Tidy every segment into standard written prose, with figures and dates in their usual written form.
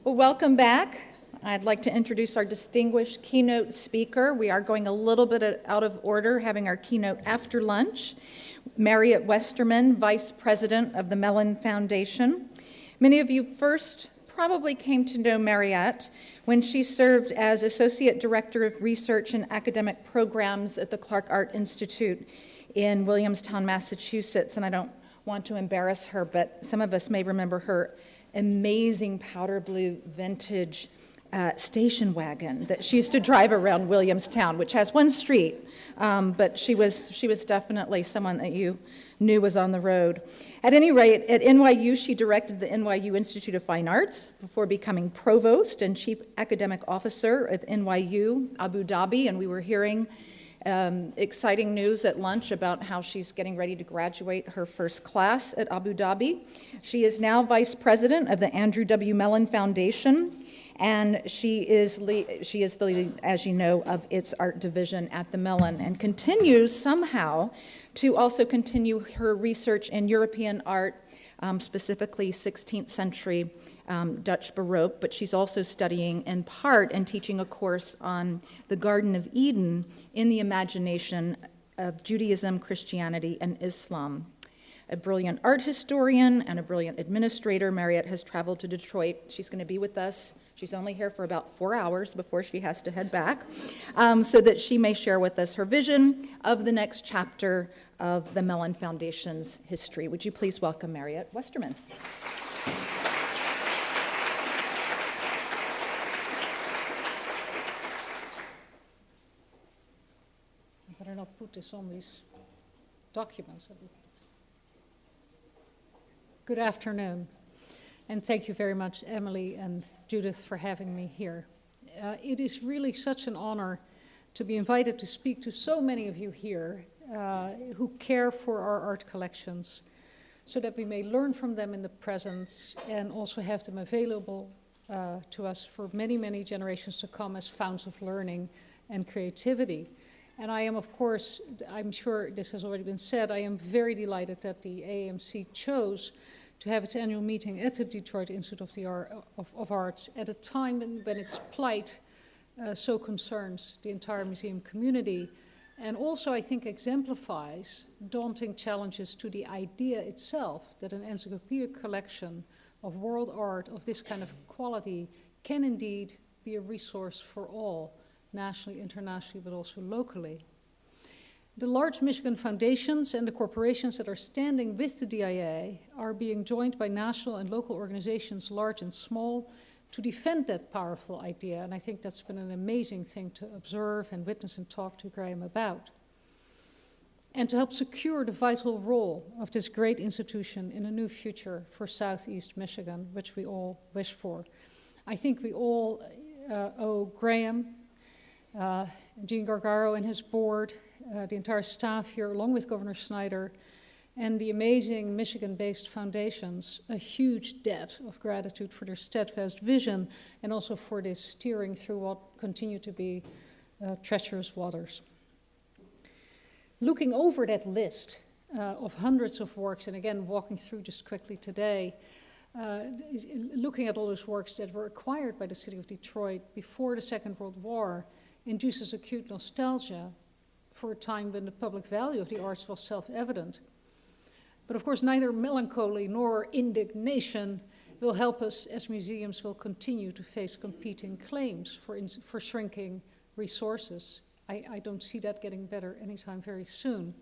Well, welcome back. I'd like to introduce our distinguished keynote speaker. We are going a little bit out of order, having our keynote after lunch. Mariët Westermann, Vice President of the Mellon Foundation. Many of you first probably came to know Mariët when she served as Associate Director of Research and Academic Programs at the Clark Art Institute in Williamstown, Massachusetts. And I don't want to embarrass her, but some of us may remember her amazing powder blue vintage station wagon that she used to drive around Williamstown, which has one street, but she was definitely someone that you knew was on the road. At any rate, at NYU, she directed the NYU Institute of Fine Arts before becoming provost and chief academic officer at NYU Abu Dhabi, and we were hearing exciting news at lunch about how she's getting ready to graduate her first class at Abu Dhabi. She is now vice president of the Andrew W. Mellon Foundation, and she is the lead, as you know, of its art division at the Mellon, and continues somehow to also continue her research in European art, specifically 16th century Dutch Baroque, but she's also studying in part and teaching a course on the Garden of Eden in the imagination of Judaism, Christianity, and Islam. A brilliant art historian and a brilliant administrator, Mariët has traveled to Detroit. She's going to be with us. She's only here for about 4 hours before she has to head back, so that she may share with us her vision of the next chapter of the Mellon Foundation's history. Would you please welcome Mariët Westermann? I better not put this on these documents. Good afternoon, and thank you very much, Emily and Judith, for having me here. It is really such an honor to be invited to speak to so many of you here who care for our art collections, so that we may learn from them in the present and also have them available to us for many, many generations to come as fountains of learning and creativity. And I am, of course, I'm sure this has already been said, I am very delighted that the AAMC chose to have its annual meeting at the Detroit Institute of Arts at a time when its plight so concerns the entire museum community, and also I think exemplifies daunting challenges to the idea itself that an encyclopedic collection of world art of this kind of quality can indeed be a resource for all, nationally, internationally, but also locally. The large Michigan foundations and the corporations that are standing with the DIA are being joined by national and local organizations, large and small, to defend that powerful idea, and I think that's been an amazing thing to observe and witness and talk to Graham about. And to help secure the vital role of this great institution in a new future for Southeast Michigan, which we all wish for. I think we all owe Graham, Gene Gargaro and his board, the entire staff here, along with Governor Snyder, and the amazing Michigan-based foundations, a huge debt of gratitude for their steadfast vision and also for this steering through what continue to be treacherous waters. Looking over that list of hundreds of works, and again, walking through just quickly today, looking at all those works that were acquired by the city of Detroit before the Second World War, induces acute nostalgia for a time when the public value of the arts was self-evident. But of course, neither melancholy nor indignation will help us as museums will continue to face competing claims for shrinking resources. I don't see that getting better anytime very soon.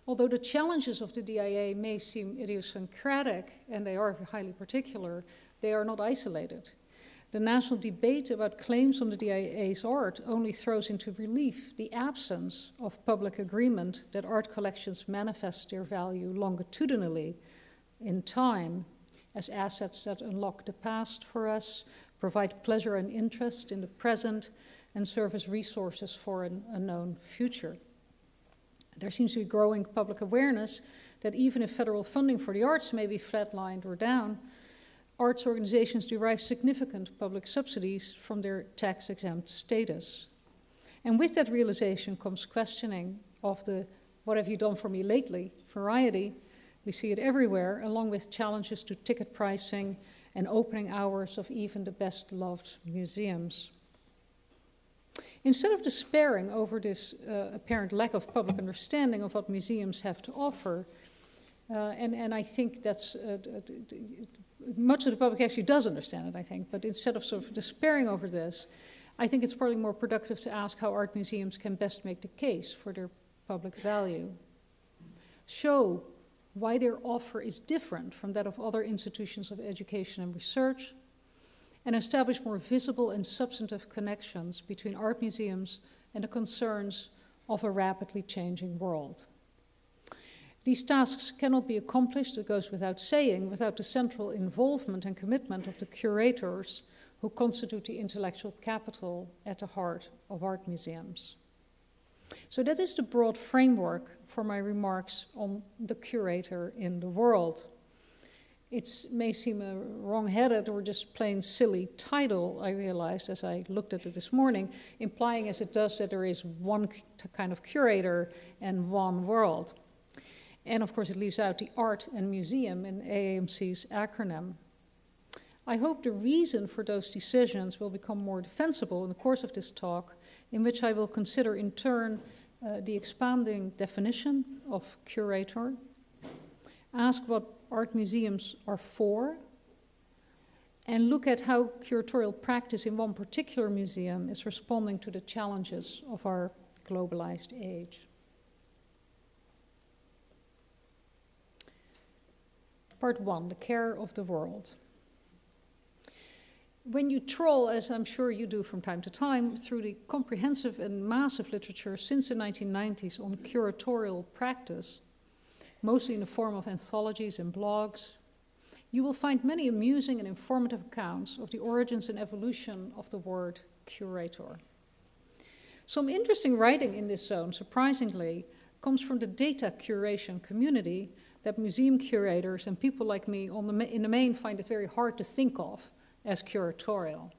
Although the challenges of the DIA may seem idiosyncratic, and they are highly particular, they are not isolated. The national debate about claims on the DIA's art only throws into relief the absence of public agreement that art collections manifest their value longitudinally in time as assets that unlock the past for us, provide pleasure and interest in the present, and serve as resources for an unknown future. There seems to be growing public awareness that even if federal funding for the arts may be flatlined or down, arts organizations derive significant public subsidies from their tax-exempt status. And with that realization comes questioning of the "what have you done for me lately" variety. We see it everywhere, along with challenges to ticket pricing and opening hours of even the best-loved museums. Instead of despairing over this apparent lack of public understanding of what museums have to offer, and I think that's, much of the public actually does understand it, I think, but instead of sort of despairing over this, I think it's probably more productive to ask how art museums can best make the case for their public value. Show why their offer is different from that of other institutions of education and research, and establish more visible and substantive connections between art museums and the concerns of a rapidly changing world. These tasks cannot be accomplished, it goes without saying, without the central involvement and commitment of the curators who constitute the intellectual capital at the heart of art museums. So that is the broad framework for my remarks on the curator in the world. It may seem a wrong-headed or just plain silly title, I realized as I looked at it this morning, implying as it does that there is one kind of curator and one world. And of course it leaves out the art and museum in AAMC's acronym. I hope the reason for those decisions will become more defensible in the course of this talk, in which I will consider in turn the expanding definition of curator, ask what art museums are for, and look at how curatorial practice in one particular museum is responding to the challenges of our globalized age. Part 1, the care of the world. When you troll, as I'm sure you do from time to time, through the comprehensive and massive literature since the 1990s on curatorial practice, mostly in the form of anthologies and blogs, you will find many amusing and informative accounts of the origins and evolution of the word curator. Some interesting writing in this zone, surprisingly, comes from the data curation community that museum curators and people like me in the main find it very hard to think of as curatorial.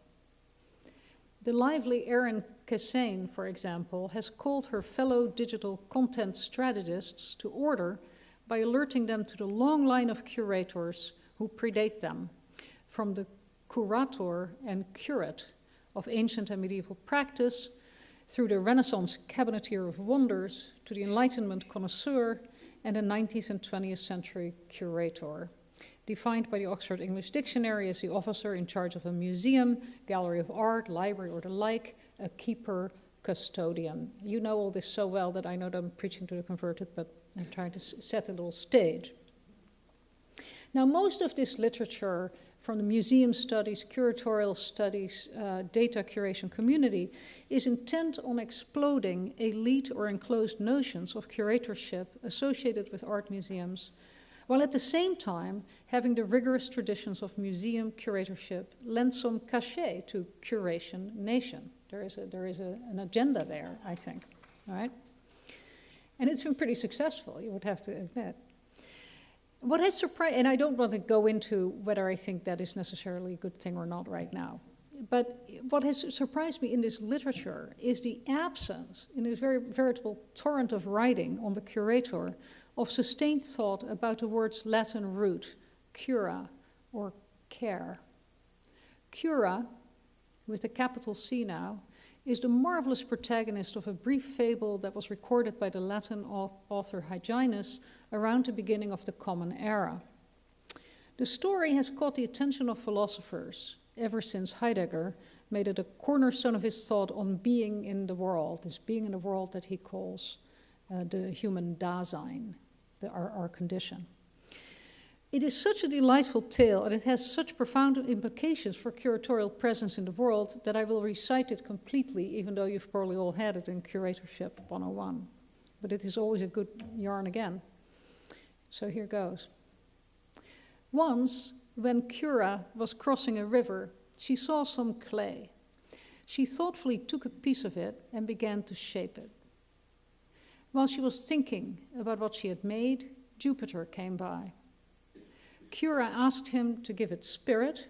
The lively Erin Kassane, for example, has called her fellow digital content strategists to order by alerting them to the long line of curators who predate them, from the curator and curate of ancient and medieval practice, through the Renaissance cabineteer of wonders, to the Enlightenment connoisseur, and the 19th and 20th century curator, defined by the Oxford English Dictionary as the officer in charge of a museum, gallery of art, library, or the like, a keeper, custodian. You know all this so well that I know that I'm preaching to the converted, but I'm trying to set a little stage. Now, most of this literature from the museum studies, curatorial studies, data curation community is intent on exploding elite or enclosed notions of curatorship associated with art museums, while at the same time having the rigorous traditions of museum curatorship lend some cachet to curation nation. There is an agenda there, I think, all right? And it's been pretty successful, you would have to admit. What has surprised, and I don't want to go into whether I think that is necessarily a good thing or not right now, but what has surprised me in this literature is the absence, in this very veritable torrent of writing on the curator, of sustained thought about the word's Latin root, cura, or care. Cura, with a capital C now, is the marvelous protagonist of a brief fable that was recorded by the Latin author Hyginus around the beginning of the Common Era. The story has caught the attention of philosophers ever since Heidegger made it a cornerstone of his thought on being in the world, this being in the world that he calls the human Dasein, our condition. It is such a delightful tale, and it has such profound implications for curatorial presence in the world that I will recite it completely, even though you've probably all had it in Curatorship 101. But it is always a good yarn again. So here goes. Once, when Cura was crossing a river, she saw some clay. She thoughtfully took a piece of it and began to shape it. While she was thinking about what she had made, Jupiter came by. Cura asked him to give it spirit,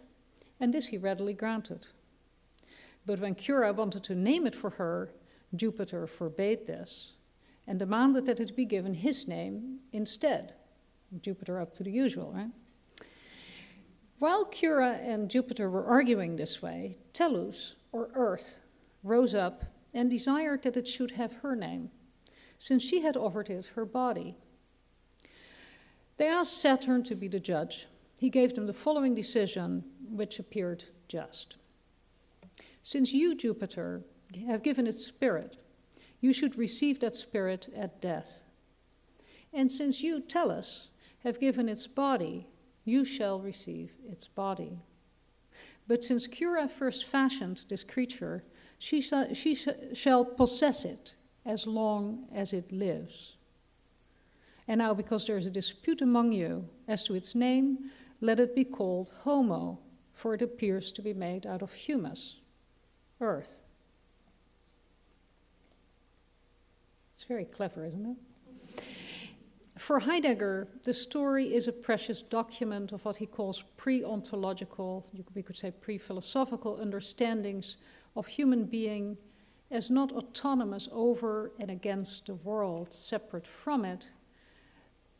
and this he readily granted. But when Cura wanted to name it for her, Jupiter forbade this, and demanded that it be given his name instead. Jupiter up to the usual, right? While Cura and Jupiter were arguing this way, Tellus, or Earth, rose up and desired that it should have her name, since she had offered it her body. They asked Saturn to be the judge. He gave them the following decision, which appeared just. Since you, Jupiter, have given it spirit, you should receive that spirit at death. And since you, Tellus, have given its body, you shall receive its body. But since Cura first fashioned this creature, she shall possess it as long as it lives. And now, because there is a dispute among you as to its name, let it be called Homo, for it appears to be made out of humus, earth. It's very clever, isn't it? For Heidegger, the story is a precious document of what he calls pre-ontological, we could say pre-philosophical understandings of human being as not autonomous over and against the world, separate from it,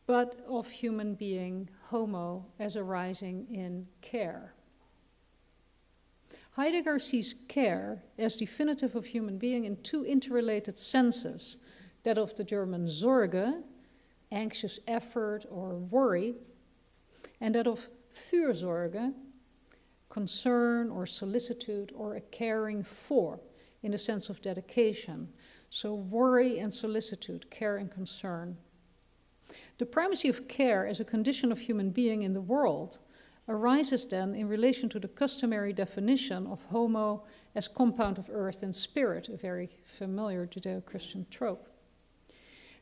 but of human being, homo, as arising in care. Heidegger sees care as definitive of human being in two interrelated senses, that of the German Sorge, anxious effort or worry, and that of Fürsorge, concern or solicitude or a caring for, in the sense of dedication. So worry and solicitude, care and concern. The primacy of care as a condition of human being in the world arises then in relation to the customary definition of homo as compound of earth and spirit, a very familiar Judeo-Christian trope.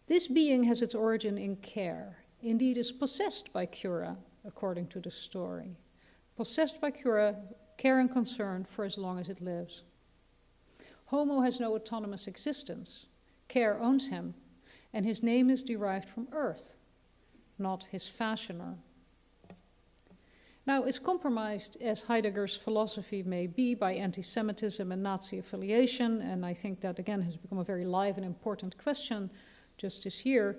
This being has its origin in care, indeed is possessed by Cura, according to the story. Possessed by Cura, care and concern for as long as it lives. Homo has no autonomous existence. Care owns him, and his name is derived from earth, not his fashioner. Now, as compromised as Heidegger's philosophy may be by anti-Semitism and Nazi affiliation, and I think that again has become a very live and important question just this year,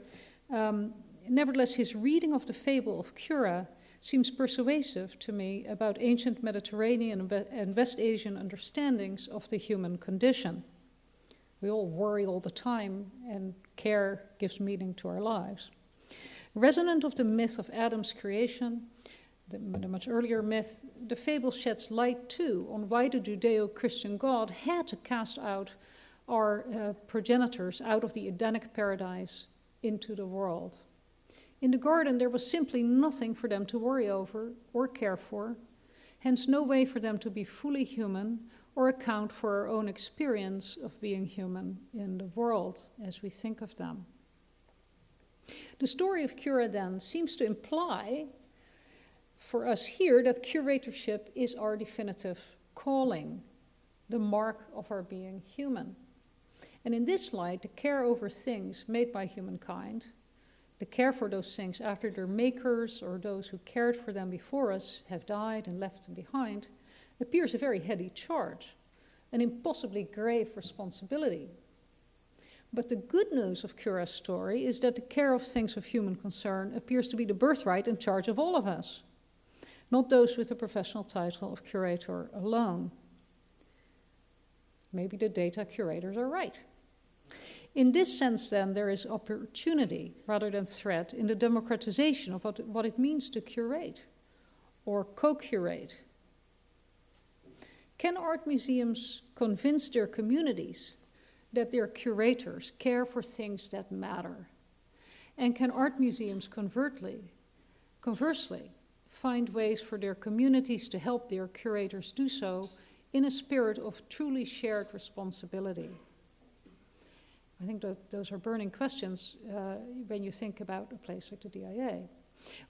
nevertheless his reading of the fable of Cura seems persuasive to me about ancient Mediterranean and West Asian understandings of the human condition. We all worry all the time, and care gives meaning to our lives. Resonant of the myth of Adam's creation, the much earlier myth, the fable sheds light too on why the Judeo-Christian God had to cast out our progenitors out of the Edenic paradise into the world. In the garden, there was simply nothing for them to worry over or care for, hence no way for them to be fully human or account for our own experience of being human in the world as we think of them. The story of Cura then seems to imply for us here that curatorship is our definitive calling, the mark of our being human. And in this light, the care over things made by humankind, the care for those things after their makers or those who cared for them before us have died and left them behind, appears a very heady charge, an impossibly grave responsibility. But the good news of Cura's story is that the care of things of human concern appears to be the birthright and charge of all of us, not those with the professional title of curator alone. Maybe the data curators are right. In this sense, then, there is opportunity rather than threat in the democratization of what it means to curate or co-curate. Can art museums convince their communities that their curators care for things that matter? And can art museums conversely, find ways for their communities to help their curators do so in a spirit of truly shared responsibility? I think those are burning questions when you think about a place like the DIA.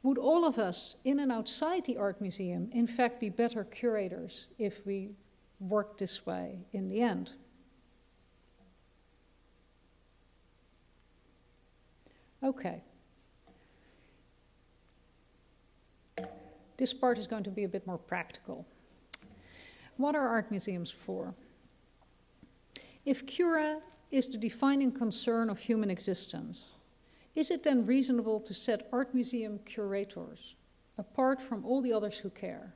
Would all of us in and outside the art museum in fact be better curators if we worked this way in the end? Okay. This part is going to be a bit more practical. What are art museums for? If Cura is the defining concern of human existence, is it then reasonable to set art museum curators apart from all the others who care?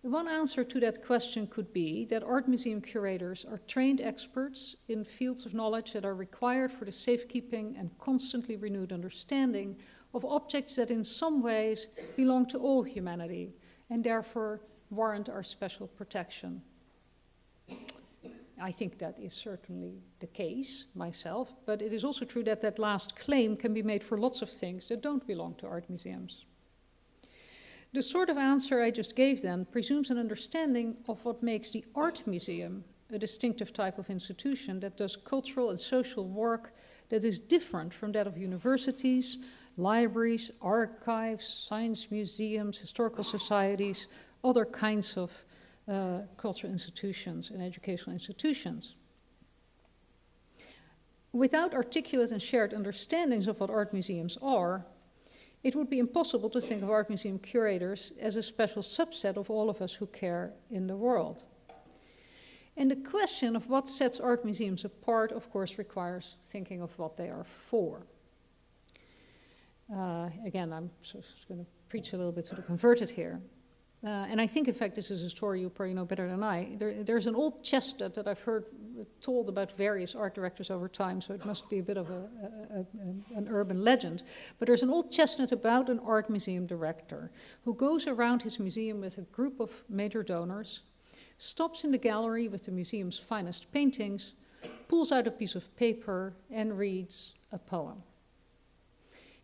One answer to that question could be that art museum curators are trained experts in fields of knowledge that are required for the safekeeping and constantly renewed understanding of objects that in some ways belong to all humanity and therefore warrant our special protection. I think that is certainly the case myself, but it is also true that that last claim can be made for lots of things that don't belong to art museums. The sort of answer I just gave then presumes an understanding of what makes the art museum a distinctive type of institution that does cultural and social work that is different from that of universities, libraries, archives, science museums, historical societies, other kinds of cultural institutions and educational institutions. Without articulate and shared understandings of what art museums are, it would be impossible to think of art museum curators as a special subset of all of us who care in the world. And the question of what sets art museums apart, of course, requires thinking of what they are for. Again, I'm just going to preach a little bit to the converted here. And I think, in fact, this is a story you probably know better than I. There's an old chestnut that I've heard told about various art directors over time, so it must be a bit of an urban legend. But there's an old chestnut about an art museum director who goes around his museum with a group of major donors, stops in the gallery with the museum's finest paintings, pulls out a piece of paper and reads a poem.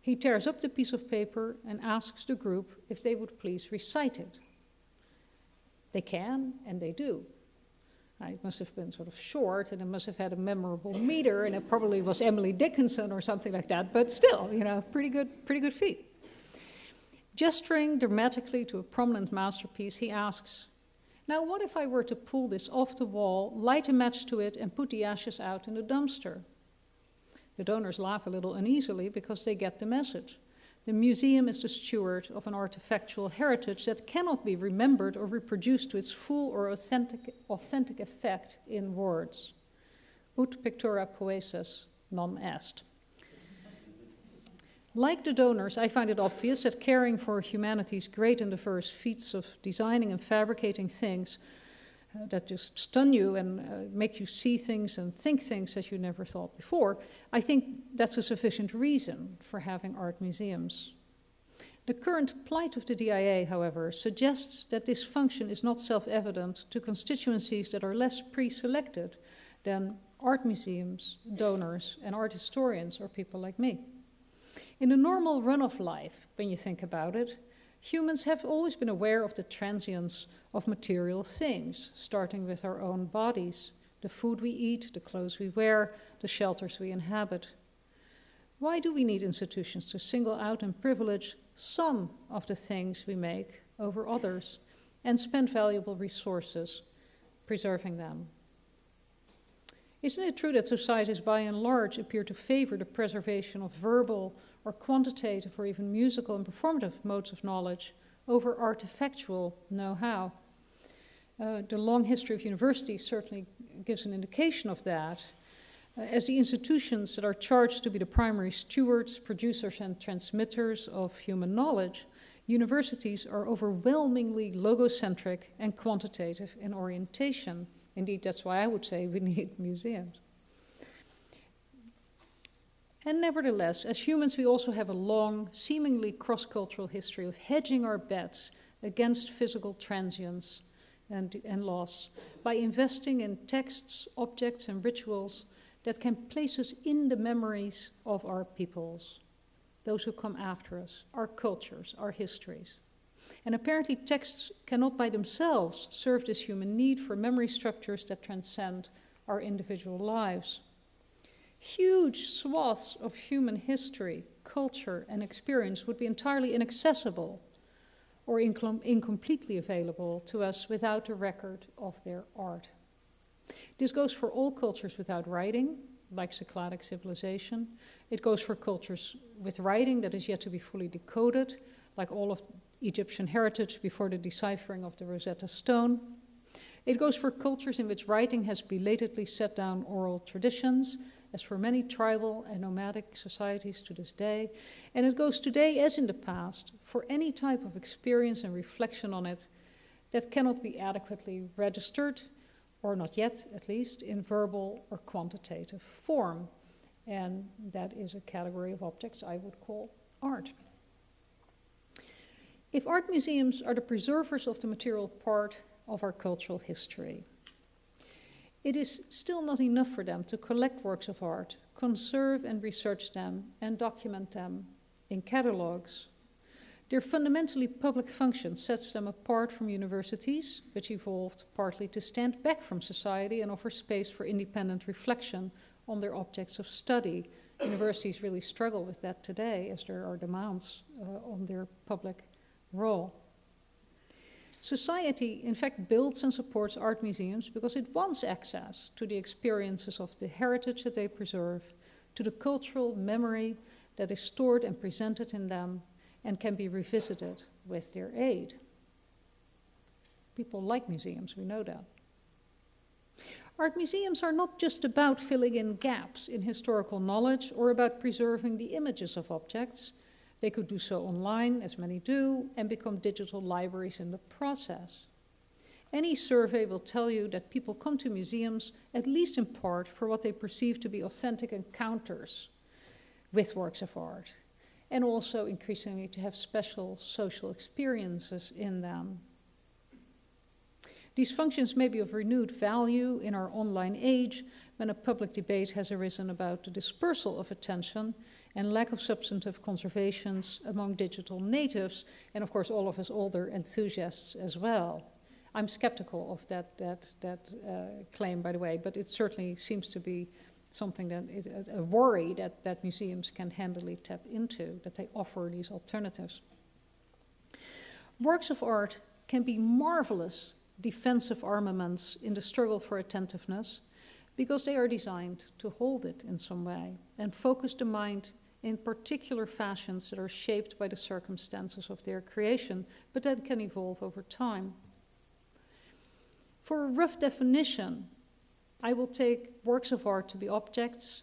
He tears up the piece of paper and asks the group if they would please recite it. They can, and they do. It must have been sort of short, and it must have had a memorable meter, and it probably was Emily Dickinson or something like that, but still, pretty good feat. Gesturing dramatically to a prominent masterpiece, he asks, "Now what if I were to pull this off the wall, light a match to it, and put the ashes out in the dumpster?" The donors laugh a little uneasily because they get the message. The museum is the steward of an artifactual heritage that cannot be remembered or reproduced to its full or authentic effect in words. Ut pictura poesis non est. Like the donors, I find it obvious that caring for humanity's great and diverse feats of designing and fabricating things that just stun you and make you see things and think things that you never thought before, I think that's a sufficient reason for having art museums. The current plight of the DIA, however, suggests that this function is not self-evident to constituencies that are less pre-selected than art museums, donors, and art historians, or people like me. In the normal run of life, when you think about it, humans have always been aware of the transience of material things, starting with our own bodies, the food we eat, the clothes we wear, the shelters we inhabit. Why do we need institutions to single out and privilege some of the things we make over others and spend valuable resources preserving them? Isn't it true that societies by and large appear to favor the preservation of verbal or quantitative or even musical and performative modes of knowledge over artifactual know-how? The long history of universities certainly gives an indication of that. As the institutions that are charged to be the primary stewards, producers, and transmitters of human knowledge, universities are overwhelmingly logocentric and quantitative in orientation. Indeed, that's why I would say we need museums. And nevertheless, as humans, we also have a long, seemingly cross-cultural history of hedging our bets against physical transience and loss by investing in texts, objects, and rituals that can place us in the memories of our peoples, those who come after us, our cultures, our histories. And apparently texts cannot by themselves serve this human need for memory structures that transcend our individual lives. Huge swaths of human history, culture, and experience would be entirely inaccessible or incompletely available to us without a record of their art. This goes for all cultures without writing, like Cycladic civilization. It goes for cultures with writing that is yet to be fully decoded, like all of Egyptian heritage before the deciphering of the Rosetta Stone. It goes for cultures in which writing has belatedly set down oral traditions, as for many tribal and nomadic societies to this day. And it goes today, as in the past, for any type of experience and reflection on it that cannot be adequately registered, or not yet at least, in verbal or quantitative form. And that is a category of objects I would call art. If art museums are the preservers of the material part of our cultural history, it is still not enough for them to collect works of art, conserve and research them, and document them in catalogues. Their fundamentally public function sets them apart from universities, which evolved partly to stand back from society and offer space for independent reflection on their objects of study. Universities really struggle with that today, as there are demands on their public role. Society, in fact, builds and supports art museums because it wants access to the experiences of the heritage that they preserve, to the cultural memory that is stored and presented in them and can be revisited with their aid. People like museums, we know that. Art museums are not just about filling in gaps in historical knowledge or about preserving the images of objects. They could do so online, as many do, and become digital libraries in the process. Any survey will tell you that people come to museums, at least in part, for what they perceive to be authentic encounters with works of art, and also increasingly to have special social experiences in them. These functions may be of renewed value in our online age, when a public debate has arisen about the dispersal of attention and lack of substantive conservations among digital natives, and of course all of us older enthusiasts as well. I'm skeptical of that claim, by the way, but it certainly seems to be something that is a worry that museums can handily tap into, that they offer these alternatives. Works of art can be marvelous defensive armaments in the struggle for attentiveness because they are designed to hold it in some way and focus the mind in particular fashions that are shaped by the circumstances of their creation, but that can evolve over time. For a rough definition, I will take works of art to be objects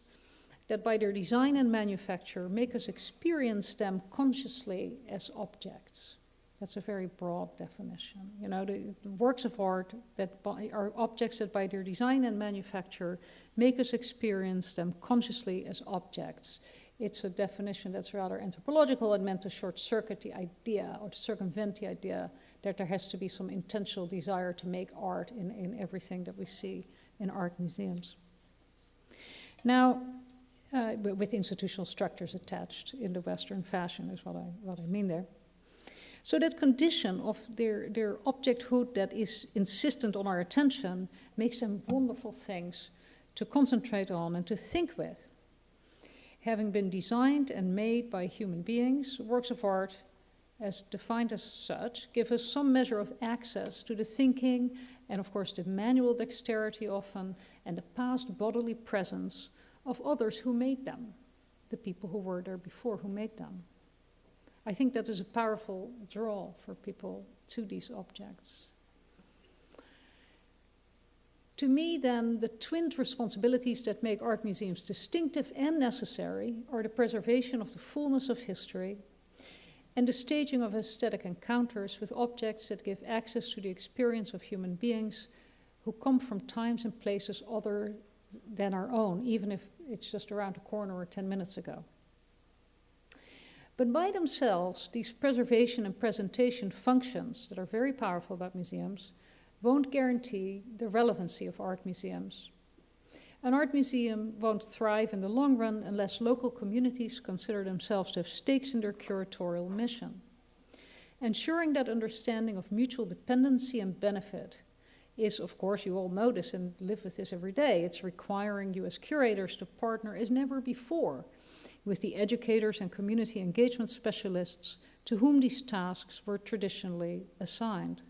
that by their design and manufacture make us experience them consciously as objects. That's a very broad definition. You know, the works of art that are objects that by their design and manufacture make us experience them consciously as objects. It's a definition that's rather anthropological and meant to short-circuit the idea or to circumvent the idea that there has to be some intentional desire to make art in everything that we see in art museums. Now, with institutional structures attached in the Western fashion is what I mean there. So that condition of their objecthood that is insistent on our attention makes them wonderful things to concentrate on and to think with. Having been designed and made by human beings, works of art, as defined as such, give us some measure of access to the thinking and, of course, the manual dexterity often and the past bodily presence of others who made them, the people who were there before who made them. I think that is a powerful draw for people to these objects. To me, then, the twinned responsibilities that make art museums distinctive and necessary are the preservation of the fullness of history and the staging of aesthetic encounters with objects that give access to the experience of human beings who come from times and places other than our own, even if it's just around the corner or 10 minutes ago. But by themselves, these preservation and presentation functions that are very powerful about museums won't guarantee the relevancy of art museums. An art museum won't thrive in the long run unless local communities consider themselves to have stakes in their curatorial mission. Ensuring that understanding of mutual dependency and benefit is, of course, you all know this and live with this every day. It's requiring you as curators to partner as never before with the educators and community engagement specialists to whom these tasks were traditionally assigned.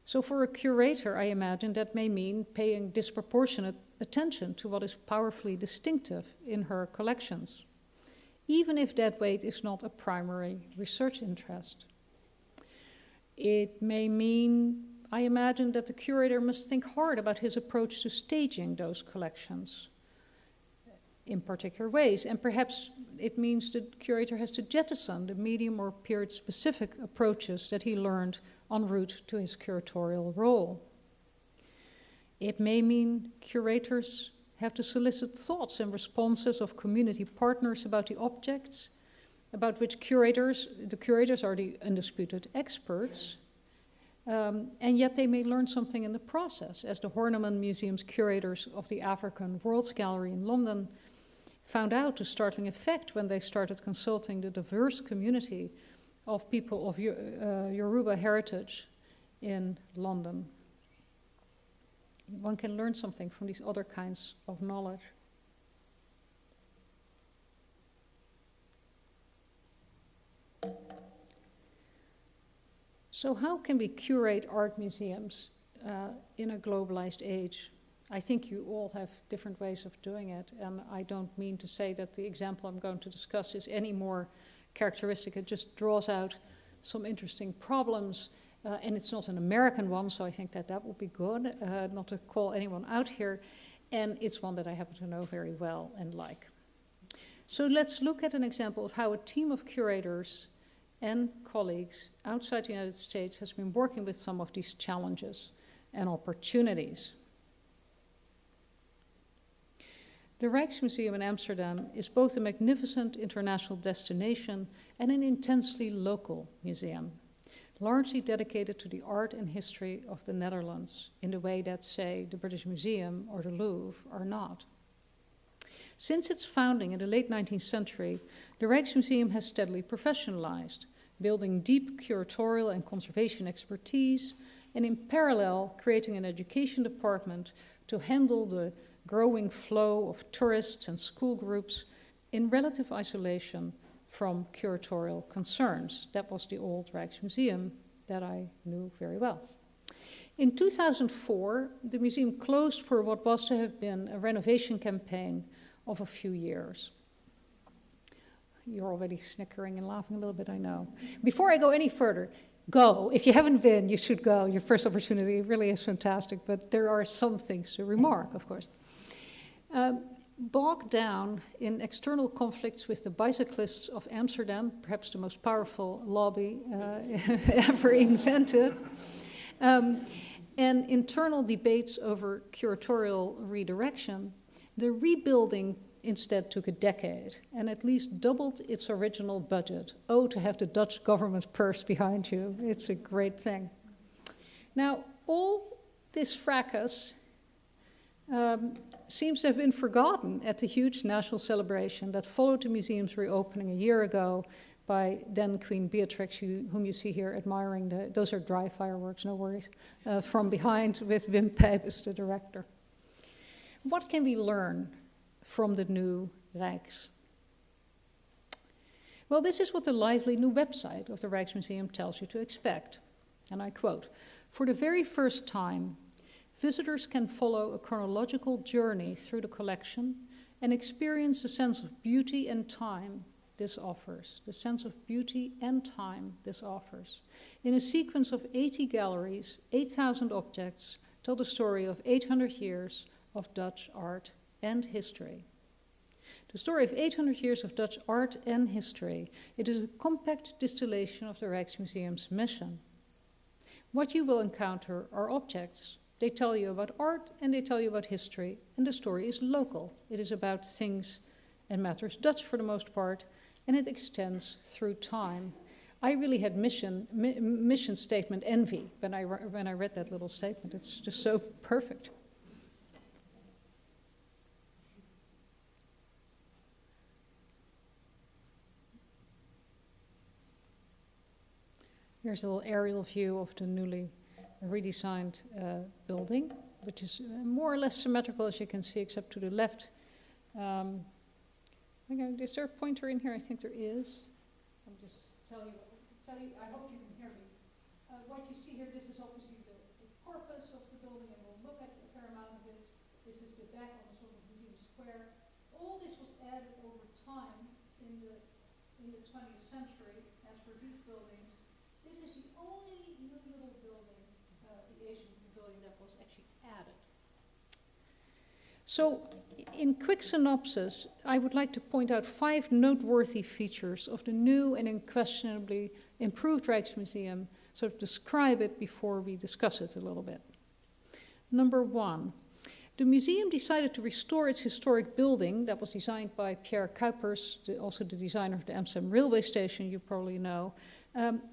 So for a curator, I imagine that may mean paying disproportionate attention to what is powerfully distinctive in her collections, even if that weight is not a primary research interest. It may mean, I imagine, that the curator must think hard about his approach to staging those collections. in particular ways. And perhaps it means the curator has to jettison the medium or period-specific approaches that he learned en route to his curatorial role. It may mean curators have to solicit thoughts and responses of community partners about the objects, about which the curators are the undisputed experts, and yet they may learn something in the process, as the Horniman Museum's curators of the African Worlds Gallery in London found out to startling effect when they started consulting the diverse community of people of Yoruba heritage in London. One can learn something from these other kinds of knowledge. So how can we curate art museums in a globalized age? I think you all have different ways of doing it, and I don't mean to say that the example I'm going to discuss is any more characteristic. It just draws out some interesting problems, and it's not an American one, so I think that that would be good, not to call anyone out here, and it's one that I happen to know very well and like. So let's look at an example of how a team of curators and colleagues outside the United States has been working with some of these challenges and opportunities. The Rijksmuseum in Amsterdam is both a magnificent international destination and an intensely local museum, largely dedicated to the art and history of the Netherlands in the way that, say, the British Museum or the Louvre are not. Since its founding in the late 19th century, the Rijksmuseum has steadily professionalized, building deep curatorial and conservation expertise, and in parallel, creating an education department to handle the growing flow of tourists and school groups in relative isolation from curatorial concerns. That was the old Rijksmuseum that I knew very well. In 2004, the museum closed for what was to have been a renovation campaign of a few years. You're already snickering and laughing a little bit, I know. Before I go any further, go. If you haven't been, you should go. Your first opportunity really is fantastic, but there are some things to remark, of course. Bogged down in external conflicts with the bicyclists of Amsterdam, perhaps the most powerful lobby ever invented, and internal debates over curatorial redirection, the rebuilding instead took a decade and at least doubled its original budget. Oh, to have the Dutch government purse behind you. It's a great thing. Now, all this fracas seems to have been forgotten at the huge national celebration that followed the museum's reopening a year ago by then Queen Beatrix, whom you see here admiring those are dry fireworks, no worries, from behind with Wim Pijp as the director. What can we learn from the new Rijks? Well, this is what the lively new website of the Rijksmuseum tells you to expect. And I quote, "For the very first time, visitors can follow a chronological journey through the collection and experience the sense of beauty and time this offers. The sense of beauty and time this offers. In a sequence of 80 galleries, 8,000 objects tell the story of 800 years of Dutch art and history." The story of 800 years of Dutch art and history. It is a compact distillation of the Rijksmuseum's mission. What you will encounter are objects. They tell you about art and they tell you about history, and the story is local. It is about things and matters Dutch for the most part, and it extends through time. I really had mission statement envy when I read that little statement. It's just so perfect. Here's a little aerial view of the newly redesigned building, which is more or less symmetrical, as you can see, except to the left. Is there a pointer in here? I think there is. I'll just tell you, I hope you can hear me. What you see here, this is obviously the corpus of the building, and we'll look at a fair amount of it. This is the back on the sort of museum square. All this was added over time in the 20th century, as for these buildings. This is the only new little building, the Asian Pavilion, that was actually added. So, in quick synopsis, I would like to point out 5 noteworthy features of the new and unquestionably improved Rijksmuseum, sort of describe it before we discuss it a little bit. Number 1, the museum decided to restore its historic building that was designed by Pierre Cuypers, also the designer of the Amsterdam railway station, you probably know,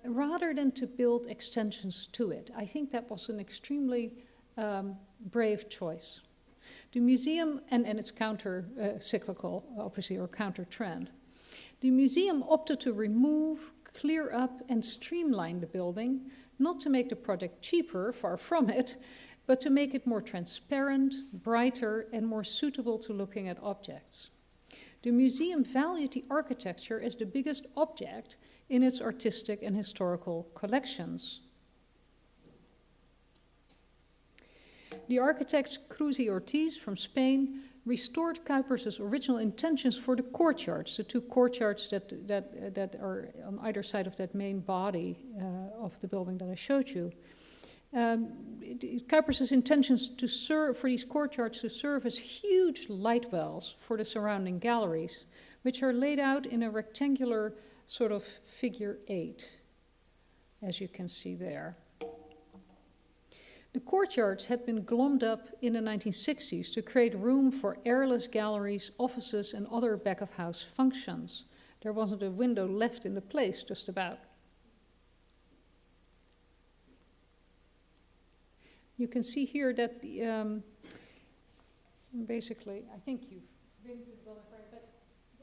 rather than to build extensions to it. I think that was an extremely brave choice. The museum, and it's counter-cyclical, obviously, or counter-trend. The museum opted to remove, clear up, and streamline the building, not to make the project cheaper, far from it, but to make it more transparent, brighter, and more suitable to looking at objects. The museum valued the architecture as the biggest object in its artistic and historical collections. The architects Cruz y Ortiz from Spain restored Cuypers' original intentions for the courtyards, the 2 courtyards that are on either side of that main body of the building that I showed you. Cuypers' intentions for these courtyards to serve as huge light wells for the surrounding galleries, which are laid out in a rectangular sort of figure 8, as you can see there. The courtyards had been glommed up in the 1960s to create room for airless galleries, offices, and other back-of-house functions. There wasn't a window left in the place, just about. You can see here that basically, I think you've been to the building, but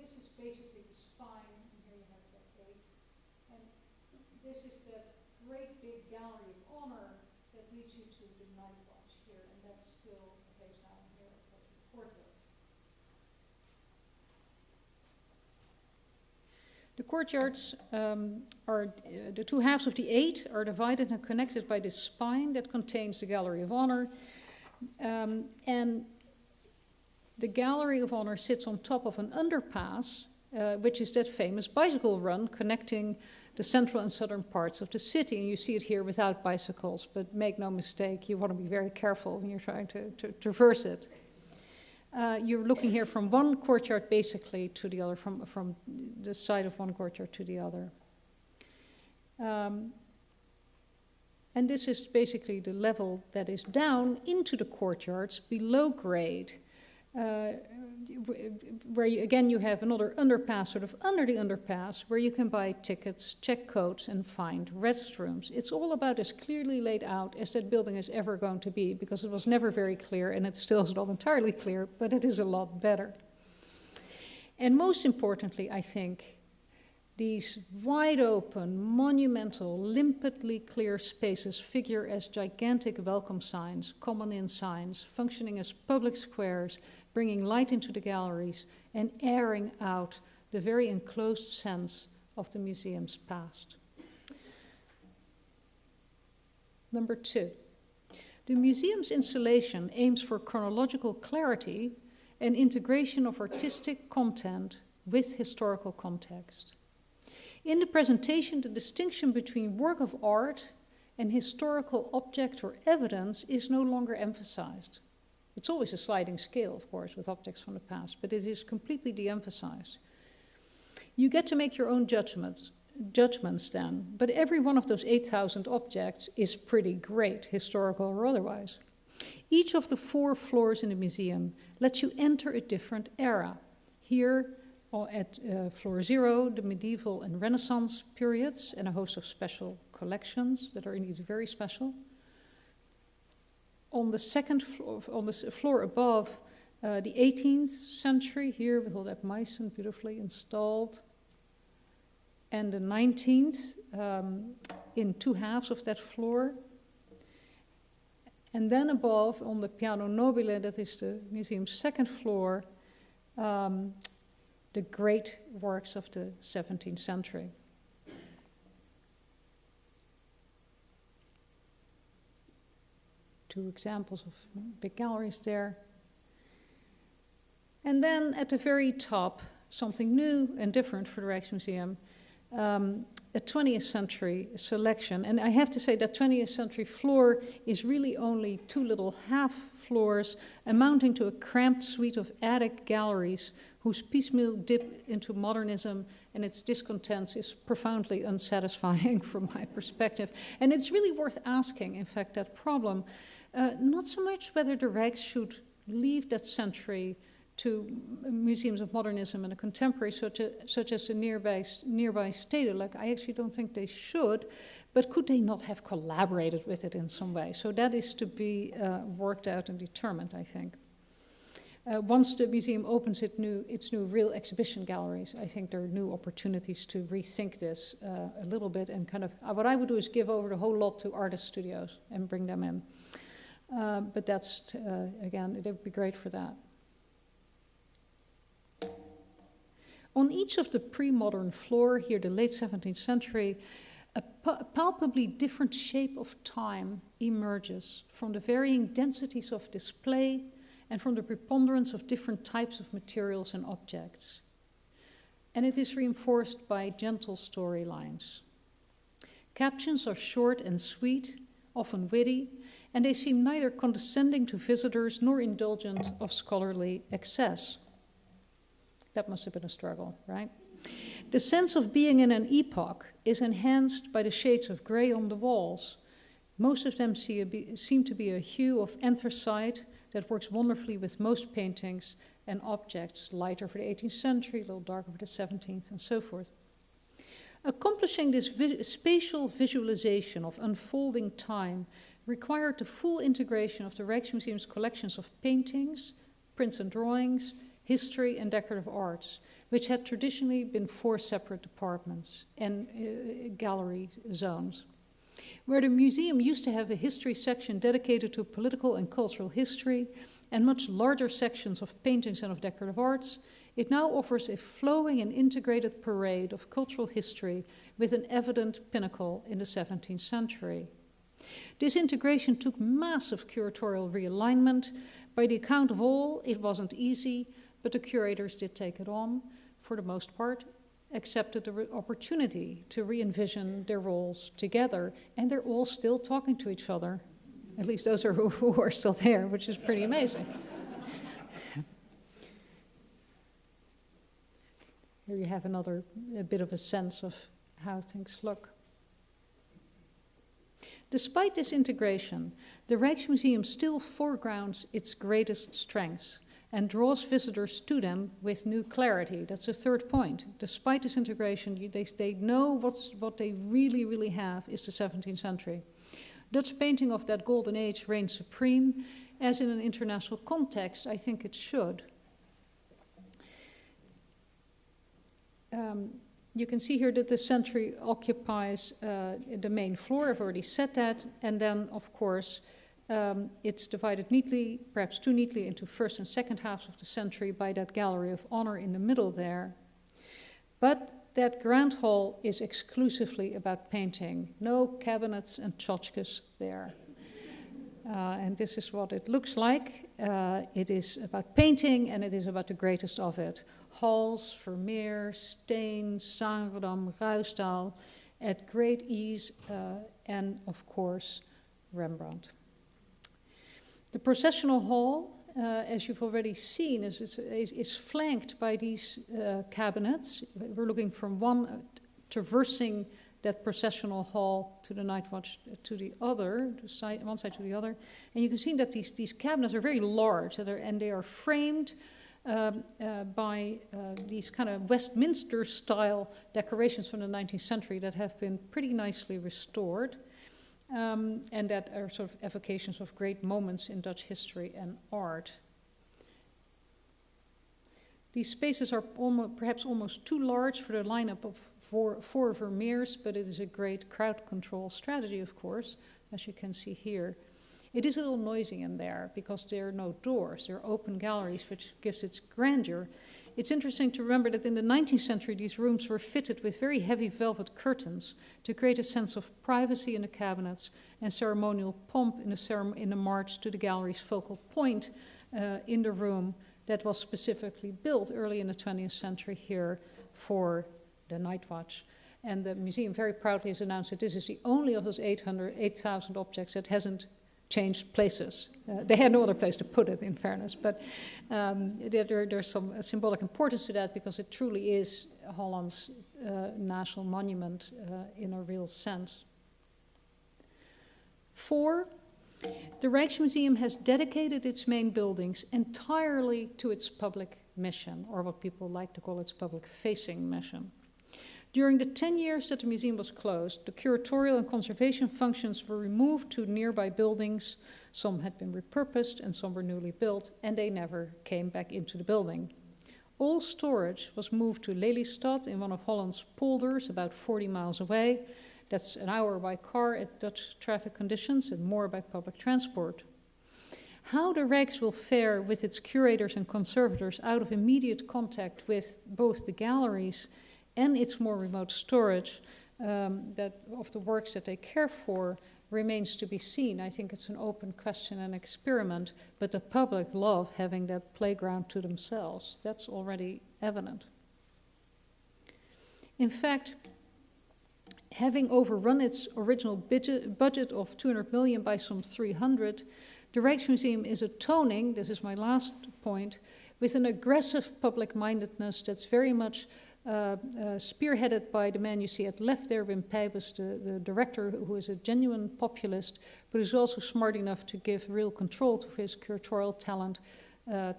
this is basically the spine, and here you have that gate. And this is the great big gallery of honor that leads you to the night watch here, and that's still the case now here at the courtyard. The courtyards are the 2 halves of the 8 are divided and connected by this spine that contains the Gallery of Honor. And the Gallery of Honor sits on top of an underpass, which is that famous bicycle run connecting the central and southern parts of the city. And you see it here without bicycles, but make no mistake, you want to be very careful when you're trying to traverse it. You're looking here from one courtyard basically to the other, from the side of one courtyard to the other. And this is basically the level that is down into the courtyards below grade, where you have another underpass, sort of under the underpass, where you can buy tickets, check codes, and find restrooms. It's all about as clearly laid out as that building is ever going to be, because it was never very clear, and it still is not entirely clear, but it is a lot better. And most importantly, I think, these wide open, monumental, limpidly clear spaces figure as gigantic welcome signs, common in signs, functioning as public squares, bringing light into the galleries and airing out the very enclosed sense of the museum's past. Number 2, the museum's installation aims for chronological clarity and integration of artistic content with historical context. In the presentation, the distinction between work of art and historical object or evidence is no longer emphasized. It's always a sliding scale, of course, with objects from the past, but it is completely de-emphasized. You get to make your own judgments then, but every one of those 8,000 objects is pretty great, historical or otherwise. Each of the 4 floors in the museum lets you enter a different era. Here, at floor 0, the medieval and Renaissance periods and a host of special collections that are indeed very special. On the second floor, on the floor above, the 18th century here with all that Meissen beautifully installed, and the 19th in 2 halves of that floor. And then above, on the Piano Nobile, that is the museum's 2nd floor, the great works of the 17th century. Two examples of big galleries there. And then at the very top, something new and different for the Rijksmuseum, a 20th century selection. And I have to say that 20th century floor is really only two little half floors amounting to a cramped suite of attic galleries whose piecemeal dip into modernism and its discontents is profoundly unsatisfying from my perspective. And it's really worth asking, in fact, that problem, not so much whether the Rijks should leave that century to museums of modernism and a contemporary such as the nearby Stedelijk. I actually don't think they should, but could they not have collaborated with it in some way? So that is to be worked out and determined, I think. Once the museum opens its new real exhibition galleries, I think there are new opportunities to rethink this a little bit and kind of, what I would do is give over the whole lot to artist studios and bring them in. But that's, again, it would be great for that. On each of the pre-modern floor, here the late 17th century, a palpably different shape of time emerges from the varying densities of display and from the preponderance of different types of materials and objects. And it is reinforced by gentle storylines. Captions are short and sweet, often witty, and they seem neither condescending to visitors nor indulgent of scholarly excess. That must have been a struggle, right? The sense of being in an epoch is enhanced by the shades of gray on the walls. Most of them seem to be a hue of anthracite that works wonderfully with most paintings and objects, lighter for the 18th century, a little darker for the 17th, and so forth. Accomplishing this spatial visualization of unfolding time required the full integration of the Rijksmuseum's collections of paintings, prints and drawings, history and decorative arts, which had traditionally been 4 separate departments and gallery zones. Where the museum used to have a history section dedicated to political and cultural history and much larger sections of paintings and of decorative arts, it now offers a flowing and integrated parade of cultural history with an evident pinnacle in the 17th century. This integration took massive curatorial realignment. By the account of all, it wasn't easy, but the curators did take it on, for the most part, accepted the opportunity to re-envision their roles together, and they're all still talking to each other. At least those are who are still there, which is pretty amazing. Here you have a bit of a sense of how things look. Despite this integration, the Rijksmuseum still foregrounds its greatest strengths and draws visitors to them with new clarity. That's the third point. Despite this integration, they know what they really have is the 17th century. Dutch painting of that golden age reigns supreme, as in an international context, I think it should. You can see here that the century occupies the main floor. I've already said that. And then, of course, it's divided neatly, perhaps too neatly, into first and second halves of the century by that gallery of honor in the middle there. But that grand hall is exclusively about painting. No cabinets and tchotchkes there. And this is what it looks like. It is about painting, and it is about the greatest of it. Hals, Vermeer, Steen, Sangeram, Ruysdael, at great ease, and of course, Rembrandt. The processional hall, as you've already seen, is flanked by these cabinets. We're looking from one, traversing that processional hall to the night watch to the other, one side to the other. And you can see that these cabinets are very large, and they are framed by these kind of Westminster-style decorations from the 19th century that have been pretty nicely restored, and that are sort of evocations of great moments in Dutch history and art. These spaces are perhaps almost too large for the lineup of four Vermeers, but it is a great crowd control strategy, of course, as you can see here. It is a little noisy in there because there are no doors. There are open galleries, which gives its grandeur. It's interesting to remember that in the 19th century, these rooms were fitted with very heavy velvet curtains to create a sense of privacy in the cabinets and ceremonial pomp in the march to the gallery's focal point in the room that was specifically built early in the 20th century here for the night watch. And the museum very proudly has announced that this is the only of those 8,000 objects that hasn't changed places. They had no other place to put it, in fairness, but there's some symbolic importance to that because it truly is Holland's national monument in a real sense. 4, the Rijksmuseum has dedicated its main buildings entirely to its public mission, or what people like to call its public-facing mission. During the 10 years that the museum was closed, the curatorial and conservation functions were removed to nearby buildings. Some had been repurposed and some were newly built, and they never came back into the building. All storage was moved to Lelystad in one of Holland's polders, about 40 miles away. That's an hour by car at Dutch traffic conditions and more by public transport. How the Rijks will fare with its curators and conservators out of immediate contact with both the galleries and its more remote storage of the works that they care for remains to be seen. I think it's an open question and experiment, but the public love having that playground to themselves. That's already evident. In fact, having overrun its original budget of 200 million by some 300, the Rijksmuseum is atoning, this is my last point, with an aggressive public-mindedness that's very much spearheaded by the man you see at left there, Wim Pijbus, the director, who is a genuine populist, but who's also smart enough to give real control to his curatorial talent,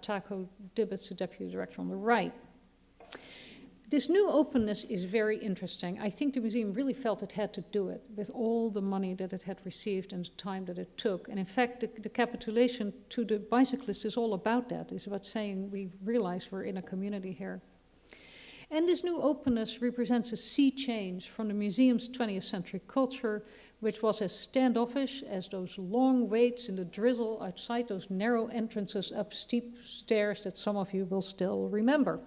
Taco Dibbets, the deputy director on the right. This new openness is very interesting. I think the museum really felt it had to do it with all the money that it had received and the time that it took. And in fact, the capitulation to the bicyclists is all about that. It's about saying we realize we're in a community here. And this new openness represents a sea change from the museum's 20th century culture, which was as standoffish as those long waits in the drizzle outside those narrow entrances up steep stairs that some of you will still remember.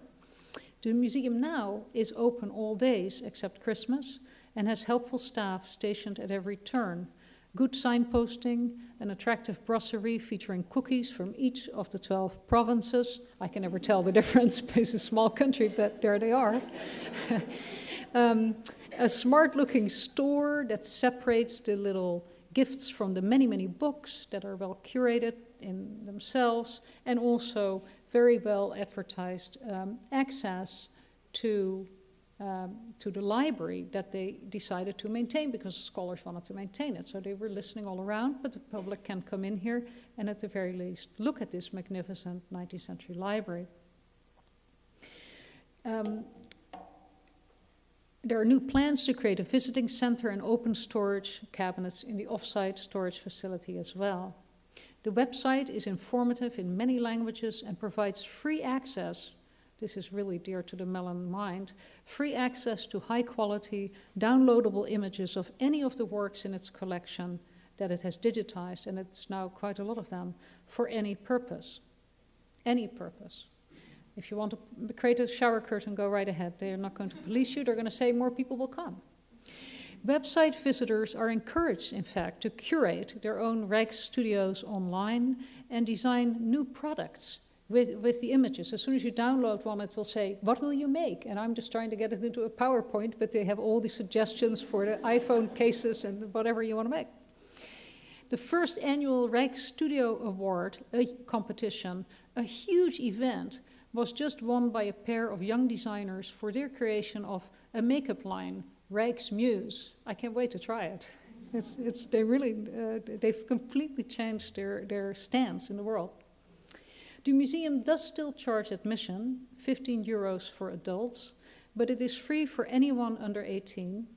The museum now is open all days except Christmas and has helpful staff stationed at every turn. Good signposting, an attractive brasserie featuring cookies from each of the 12 provinces. I can never tell the difference, it's a small country, but there they are. A smart-looking store that separates the little gifts from the many, many books that are well curated in themselves, and also very well advertised access to the library that they decided to maintain because the scholars wanted to maintain it. So they were listening all around, but the public can come in here and at the very least look at this magnificent 19th century library. There are new plans to create a visiting center and open storage cabinets in the off-site storage facility as well. The website is informative in many languages and provides free access. This is really dear to the Mellon mind, free access to high-quality, downloadable images of any of the works in its collection that it has digitized, and it's now quite a lot of them, for any purpose. Any purpose. If you want to create a shower curtain, go right ahead. They're not going to police you. They're going to say more people will come. Website visitors are encouraged, in fact, to curate their own Rijks studios online and design new products with the images. As soon as you download one, it will say, what will you make? And I'm just trying to get it into a PowerPoint, but they have all the suggestions for the iPhone cases and whatever you want to make. The first annual Rijks Studio Award competition, a huge event, was just won by a pair of young designers for their creation of a makeup line, Rijks Muse. I can't wait to try it. They've completely changed their stance in the world. The museum does still charge admission, 15 euros for adults, but it is free for anyone under 18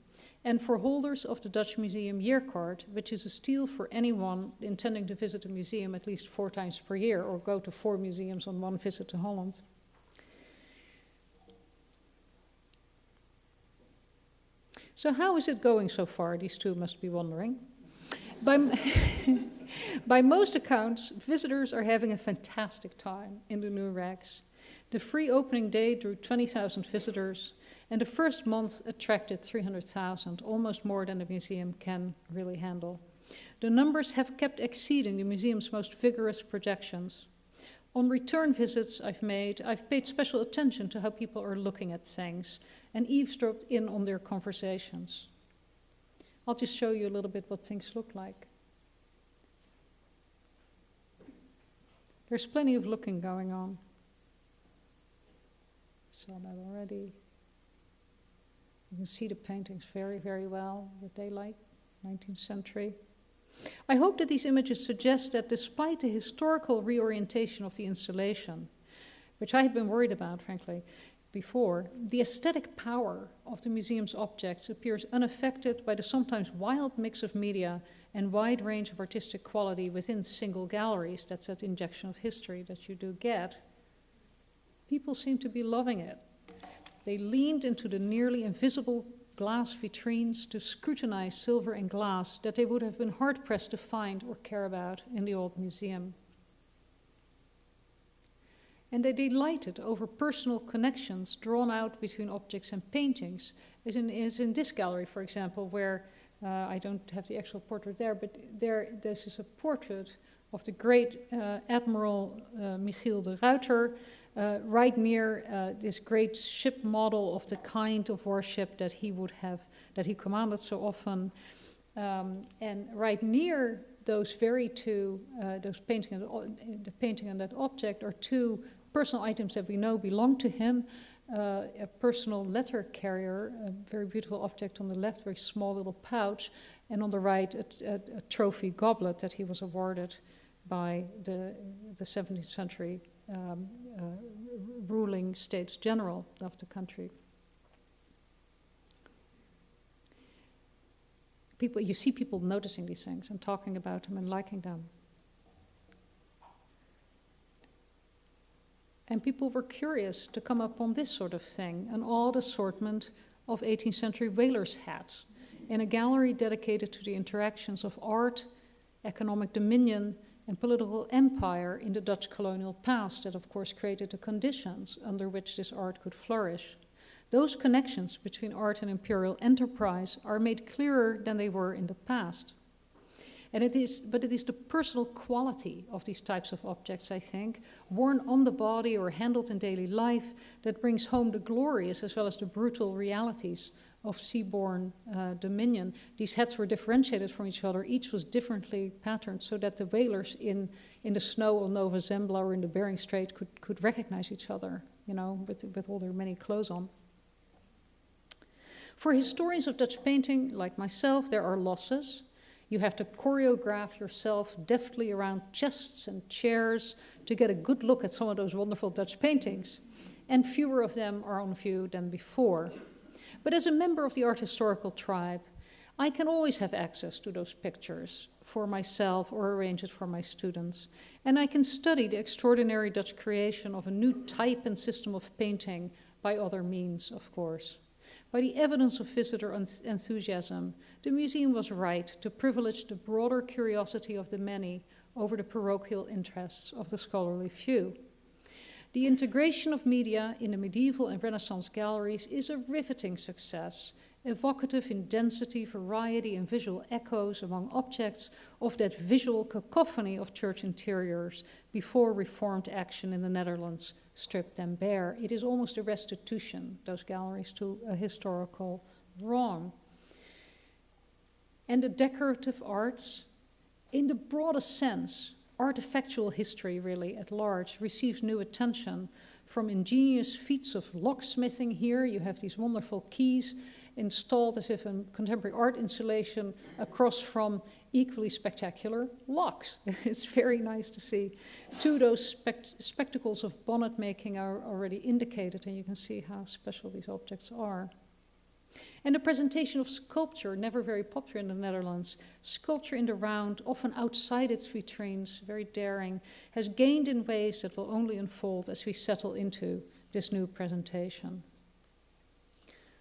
and for holders of the Dutch Museum Year Card, which is a steal for anyone intending to visit a museum at least 4 times per year or go to 4 museums on one visit to Holland. So how is it going so far? These two must be wondering. By most accounts, visitors are having a fantastic time in the new Rijks. The free opening day drew 20,000 visitors, and the first month attracted 300,000, almost more than the museum can really handle. The numbers have kept exceeding the museum's most vigorous projections. On return visits I've paid special attention to how people are looking at things. and eavesdropped in on their conversations. I'll just show you a little bit what things look like. There's plenty of looking going on. Saw that already. You can see the paintings very, very well with daylight, 19th century. I hope that these images suggest that despite the historical reorientation of the installation, which I had been worried about, frankly, before, the aesthetic power of the museum's objects appears unaffected by the sometimes wild mix of media and wide range of artistic quality within single galleries. That's that injection of history that you do get. People seem to be loving it. They leaned into the nearly invisible glass vitrines to scrutinize silver and glass that they would have been hard-pressed to find or care about in the old museum. And they delighted over personal connections drawn out between objects and paintings, as in this gallery, for example, where I don't have the actual portrait there, but this is a portrait of the great Admiral Michiel de Ruiter, right near this great ship model of the kind of warship that he would have, that he commanded so often. And right near those very two, the painting and that object are two personal items that we know belong to him. A personal letter carrier, a very beautiful object on the left, very small little pouch, and on the right a trophy goblet that he was awarded by the 17th century ruling States General of the country. You see people noticing these things and talking about them and liking them. And people were curious to come upon this sort of thing, an odd assortment of 18th century whalers' hats in a gallery dedicated to the interactions of art, economic dominion, and political empire in the Dutch colonial past that, of course, created the conditions under which this art could flourish. Those connections between art and imperial enterprise are made clearer than they were in the past. But it is the personal quality of these types of objects, I think, worn on the body or handled in daily life, that brings home the glorious as well as the brutal realities of seaborne dominion. These hats were differentiated from each other. Each was differently patterned so that the whalers in the snow on Nova Zembla or in the Bering Strait could recognize each other, you know, with all their many clothes on. For historians of Dutch painting, like myself, there are losses. You have to choreograph yourself deftly around chests and chairs to get a good look at some of those wonderful Dutch paintings. And fewer of them are on view than before. But as a member of the art historical tribe, I can always have access to those pictures for myself or arrange it for my students. And I can study the extraordinary Dutch creation of a new type and system of painting by other means, of course. By the evidence of visitor enthusiasm, the museum was right to privilege the broader curiosity of the many over the parochial interests of the scholarly few. The integration of media in the medieval and Renaissance galleries is a riveting success, evocative in density, variety, and visual echoes among objects of that visual cacophony of church interiors before Reformed action in the Netherlands stripped them bare. It is almost a restitution, those galleries, to a historical wrong. And the decorative arts, in the broadest sense, artifactual history really at large, receives new attention from ingenious feats of locksmithing. Here you have these wonderful keys installed as if a contemporary art installation across from equally spectacular locks. It's very nice to see. To those spectacles of bonnet making are already indicated, and you can see how special these objects are. And the presentation of sculpture, never very popular in the Netherlands, sculpture in the round, often outside its vitrines, very daring, has gained in ways that will only unfold as we settle into this new presentation.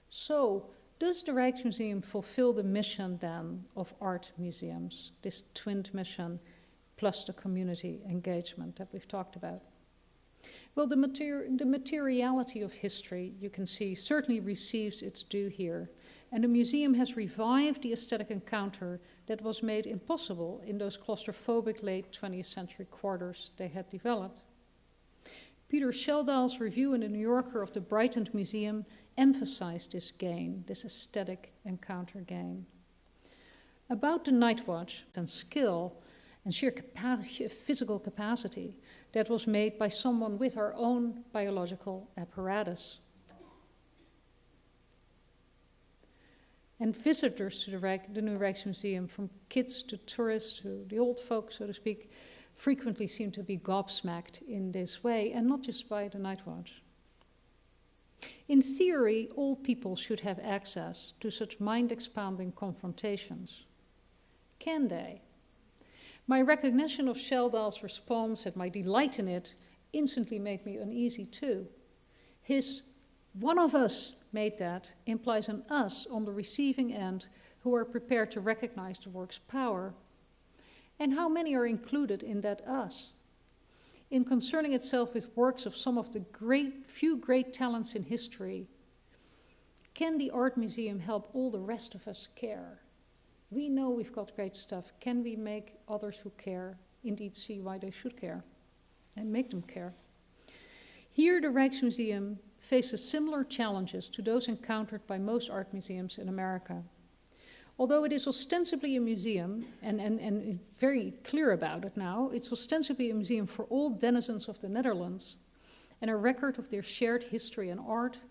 So, does the Rijksmuseum fulfill the mission then of art museums, this twinned mission, plus the community engagement that we've talked about? Well, the materiality of history, you can see, certainly receives its due here. And the museum has revived the aesthetic encounter that was made impossible in those claustrophobic late 20th century quarters they had developed. Peter Scheldaal's review in the New Yorker of the Brighton Museum emphasize this gain, this aesthetic encounter gain. About the night watch and skill and sheer physical capacity that was made by someone with our own biological apparatus. And visitors to the New Rijksmuseum, from kids to tourists to the old folk, so to speak, frequently seem to be gobsmacked in this way, and not just by the night watch. In theory, all people should have access to such mind-expanding confrontations. Can they? My recognition of Sheldal's response and my delight in it instantly made me uneasy too. His "one of us made that" implies an us on the receiving end who are prepared to recognize the work's power. And how many are included in that us? In concerning itself with works of some of the few great talents in history, can the art museum help all the rest of us care? We know we've got great stuff. Can we make others who care indeed see why they should care and make them care? Here, the Rijksmuseum faces similar challenges to those encountered by most art museums in America. Although it is ostensibly a museum, and very clear about it now, it's ostensibly a museum for all denizens of the Netherlands and a record of their shared history and art,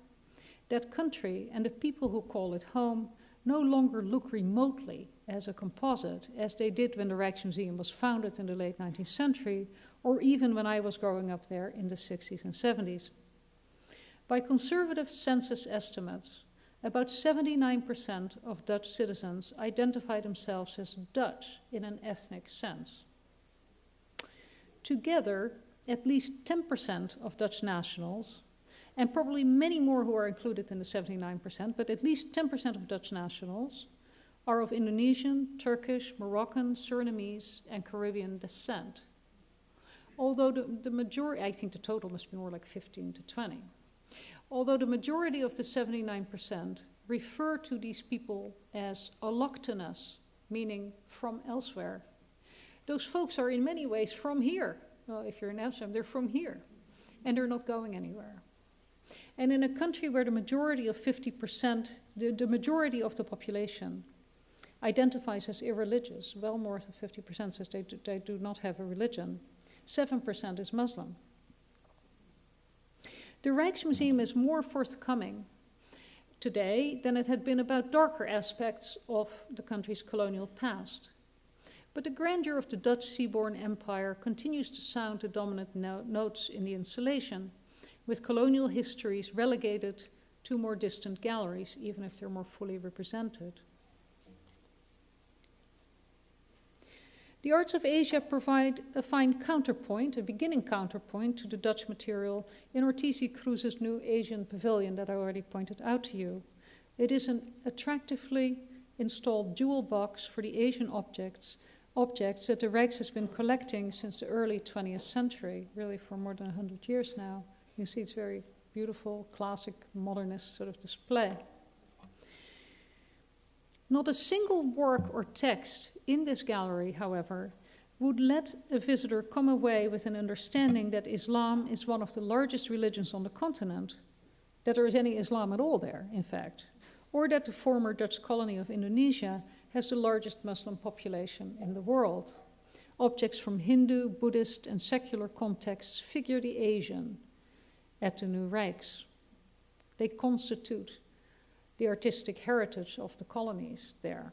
that country and the people who call it home no longer look remotely as a composite, as they did when the Rijksmuseum was founded in the late 19th century, or even when I was growing up there in the 60s and 70s. By conservative census estimates, about 79% of Dutch citizens identify themselves as Dutch in an ethnic sense. Together, at least 10% of Dutch nationals, and probably many more who are included in the 79%, but at least 10% of Dutch nationals are of Indonesian, Turkish, Moroccan, Surinamese, and Caribbean descent. Although the majority, I think the total must be more like 15 to 20. Although the majority of the 79% refer to these people as allochthonous, meaning from elsewhere. Those folks are in many ways from here. Well, if you're in Amsterdam, they're from here, and they're not going anywhere. And in a country where the majority of 50%, the majority of the population identifies as irreligious, well north of 50% says they do not have a religion, 7% is Muslim. The Rijksmuseum is more forthcoming today than it had been about darker aspects of the country's colonial past. But the grandeur of the Dutch seaborne empire continues to sound the dominant notes in the installation, with colonial histories relegated to more distant galleries, even if they're more fully represented. The arts of Asia provide a fine counterpoint, a beginning counterpoint to the Dutch material in Ortiz y Cruz's new Asian pavilion that I already pointed out to you. It is an attractively installed jewel box for the Asian objects that the Rijks has been collecting since the early 20th century, really for more than 100 years now. You see it's very beautiful, classic, modernist sort of display. Not a single work or text in this gallery, however, would let a visitor come away with an understanding that Islam is one of the largest religions on the continent, that there is any Islam at all there, in fact, or that the former Dutch colony of Indonesia has the largest Muslim population in the world. Objects from Hindu, Buddhist, and secular contexts figure the Asian at the New Rijks. They constitute the artistic heritage of the colonies there.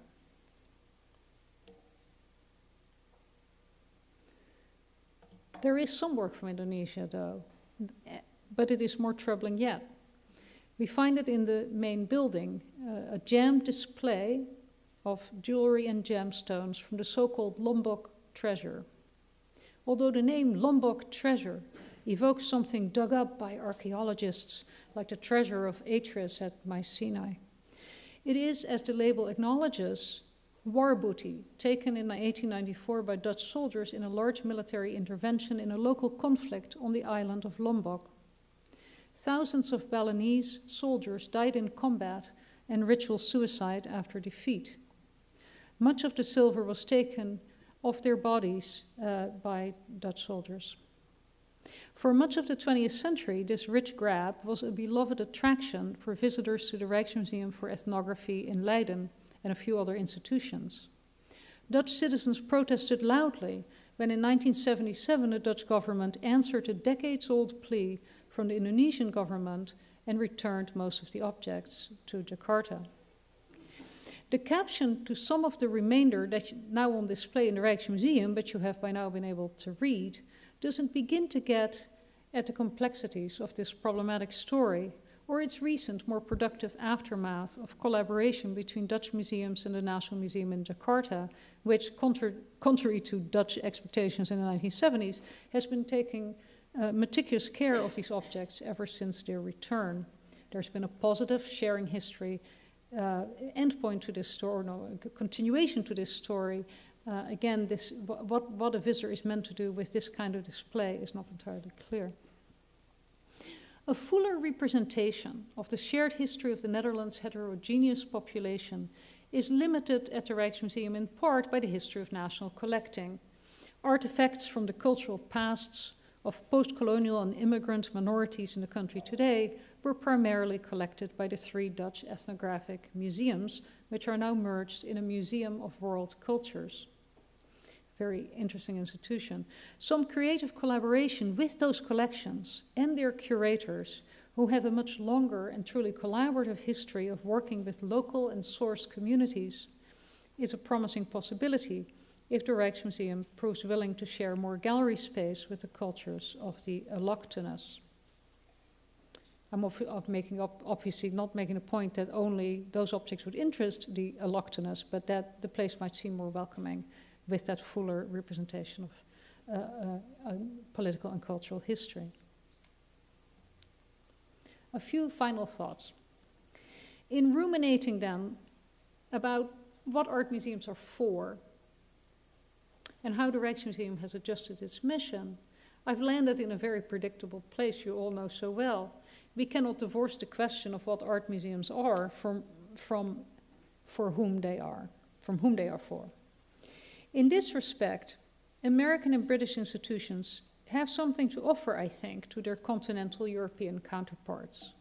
There is some work from Indonesia, though, but it is more troubling yet. We find it in the main building, a jammed display of jewelry and gemstones from the so-called Lombok treasure. Although the name Lombok treasure evokes something dug up by archaeologists, like the treasure of Atris at Mycenae, it is, as the label acknowledges, war booty taken in 1894 by Dutch soldiers in a large military intervention in a local conflict on the island of Lombok. Thousands of Balinese soldiers died in combat and ritual suicide after defeat. Much of the silver was taken off their bodies by Dutch soldiers. For much of the 20th century, this rich grab was a beloved attraction for visitors to the Rijksmuseum for Ethnography in Leiden and a few other institutions. Dutch citizens protested loudly when in 1977 the Dutch government answered a decades-old plea from the Indonesian government and returned most of the objects to Jakarta. The caption to some of the remainder that's now on display in the Rijksmuseum, but you have by now been able to read, doesn't begin to get at the complexities of this problematic story or its recent, more productive aftermath of collaboration between Dutch museums and the National Museum in Jakarta, which, contrary to Dutch expectations in the 1970s, has been taking meticulous care of these objects ever since their return. There's been a positive sharing history endpoint to this story, no, a continuation to this story. Again, what a visitor is meant to do with this kind of display is not entirely clear. A fuller representation of the shared history of the Netherlands' heterogeneous population is limited at the Rijksmuseum in part by the history of national collecting. Artifacts from the cultural pasts of post-colonial and immigrant minorities in the country today were primarily collected by the 3 Dutch ethnographic museums, which are now merged in a Museum of World Cultures. Very interesting institution. Some creative collaboration with those collections and their curators, who have a much longer and truly collaborative history of working with local and source communities, is a promising possibility if the Rijksmuseum proves willing to share more gallery space with the cultures of the allochthonous. I'm obviously not making a point that only those objects would interest the allochthonous, but that the place might seem more welcoming with that fuller representation of political and cultural history. A few final thoughts. In ruminating then about what art museums are for and how the Rijksmuseum has adjusted its mission, I've landed in a very predictable place you all know so well. We cannot divorce the question of what art museums are from whom they are for. In this respect, American and British institutions have something to offer, I think, to their continental European counterparts.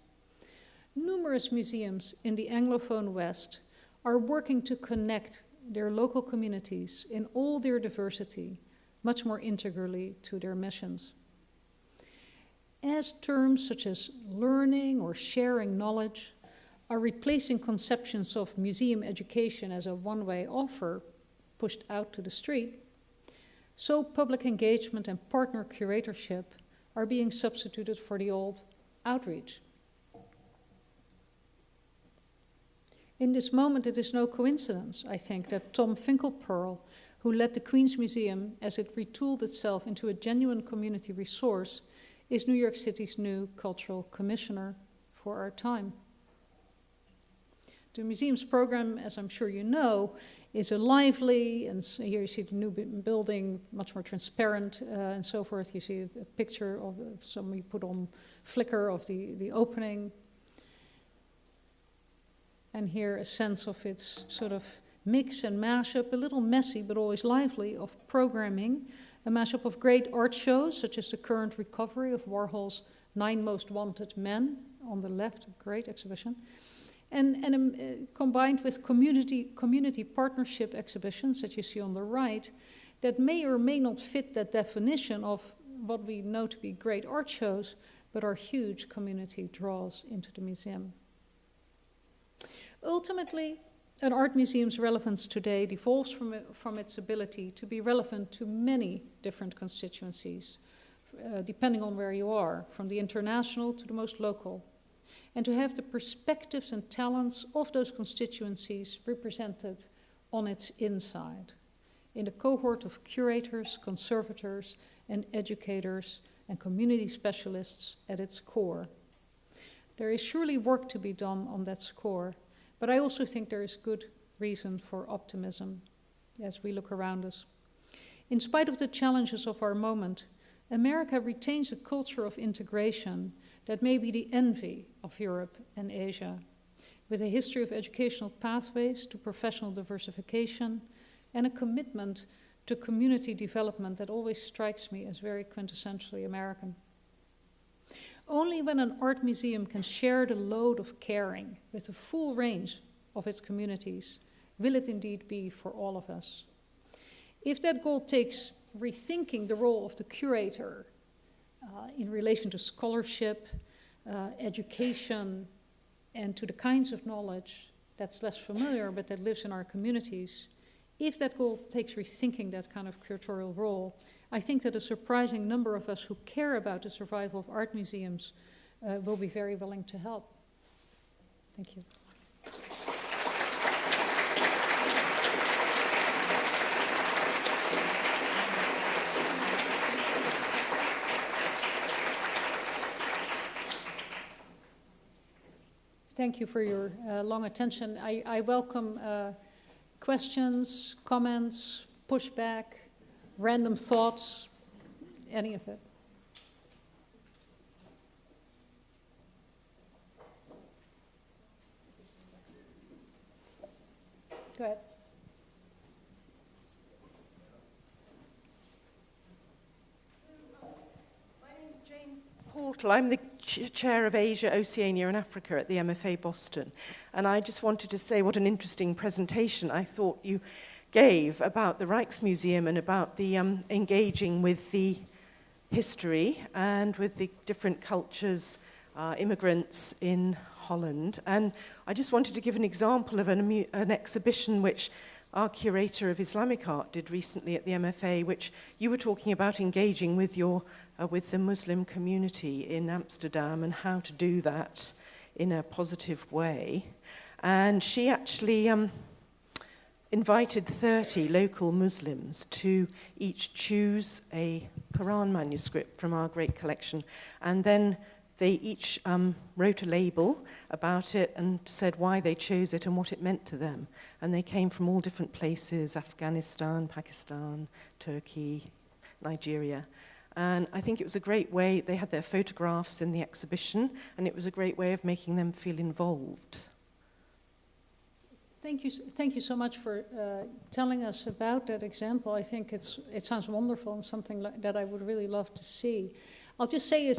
Numerous museums in the Anglophone West are working to connect their local communities in all their diversity much more integrally to their missions. As terms such as learning or sharing knowledge are replacing conceptions of museum education as a one-way offer pushed out to the street, so public engagement and partner curatorship are being substituted for the old outreach. In this moment, it is no coincidence, I think, that Tom Finkelpearl, who led the Queen's Museum as it retooled itself into a genuine community resource, is New York City's new cultural commissioner for our time. The museum's program, as I'm sure you know, is a lively, and here you see the new building, much more transparent and so forth. You see a picture of somebody put on Flickr of the opening. And here a sense of its sort of mix and mashup, a little messy but always lively, of programming, a mashup of great art shows, such as the current recovery of Warhol's 9 Most Wanted Men on the left, a great exhibition, and combined with community partnership exhibitions that you see on the right, that may or may not fit that definition of what we know to be great art shows, but are huge community draws into the museum. Ultimately, an art museum's relevance today devolves from its ability to be relevant to many different constituencies, depending on where you are, from the international to the most local, and to have the perspectives and talents of those constituencies represented on its inside, in a cohort of curators, conservators, and educators and community specialists at its core. There is surely work to be done on that score, but I also think there is good reason for optimism as we look around us. In spite of the challenges of our moment, America retains a culture of integration that may be the envy of Europe and Asia, with a history of educational pathways to professional diversification and a commitment to community development that always strikes me as very quintessentially American. Only when an art museum can share the load of caring with the full range of its communities will it indeed be for all of us. If that goal takes rethinking the role of the curator in relation to scholarship, education, and to the kinds of knowledge that's less familiar but that lives in our communities, if that goal takes rethinking that kind of curatorial role, I think that a surprising number of us who care about the survival of art museums will be very willing to help. Thank you. Thank you for your long attention. I welcome questions, comments, pushback, random thoughts, any of it. Go ahead. My name's Jane Portal. I'm the chair of Asia, Oceania and Africa at the MFA Boston. And I just wanted to say what an interesting presentation I thought you gave about the Rijksmuseum and about the engaging with the history and with the different cultures, immigrants in Holland. And I just wanted to give an example of an exhibition which our curator of Islamic art did recently at the MFA, which you were talking about engaging with with the Muslim community in Amsterdam and how to do that in a positive way. And she actually invited 30 local Muslims to each choose a Quran manuscript from our great collection, and then they each wrote a label about it and said why they chose it and what it meant to them. And they came from all different places: Afghanistan, Pakistan, Turkey, Nigeria. And I think it was a great way. They had their photographs in the exhibition, and it was a great way of making them feel involved. Thank you so much for telling us about that example. I think it sounds wonderful and something that I would really love to see. I'll just say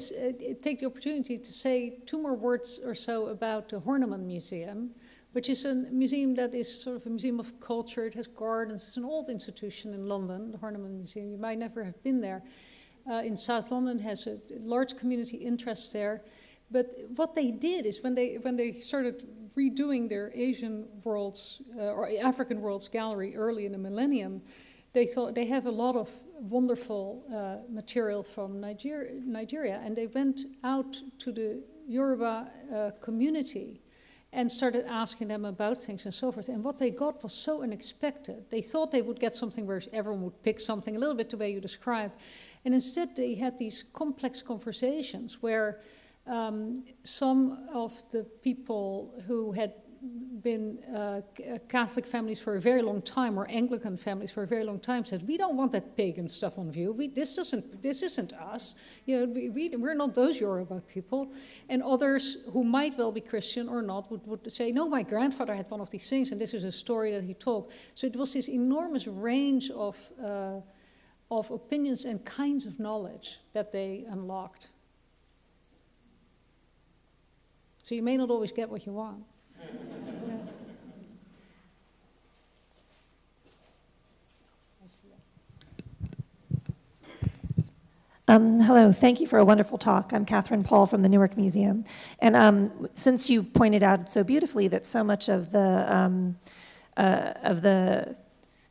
take the opportunity to say 2 more words or so about the Horniman Museum, which is a museum that is sort of a museum of culture. It has gardens. It's an old institution in London, the Horniman Museum. You might never have been there. In South London, has a large community interest there. But what they did is when they started redoing their Asian worlds or African worlds gallery early in the millennium, they thought they have a lot of wonderful material from Nigeria, and they went out to the Yoruba community and started asking them about things and so forth. And what they got was so unexpected. They thought they would get something where everyone would pick something, a little bit the way you described. And instead they had these complex conversations where some of the people who had been Catholic families for a very long time, or Anglican families for a very long time, said, "We don't want that pagan stuff on view. This isn't us. You know, we're not those Yoruba people." And others who might well be Christian or not would say, "No, my grandfather had one of these things, and this is a story that he told." So it was this enormous range of opinions and kinds of knowledge that they unlocked. So you may not always get what you want. Hello, thank you for a wonderful talk. I'm Catherine Paul from the Newark Museum. And since you pointed out so beautifully that so much of the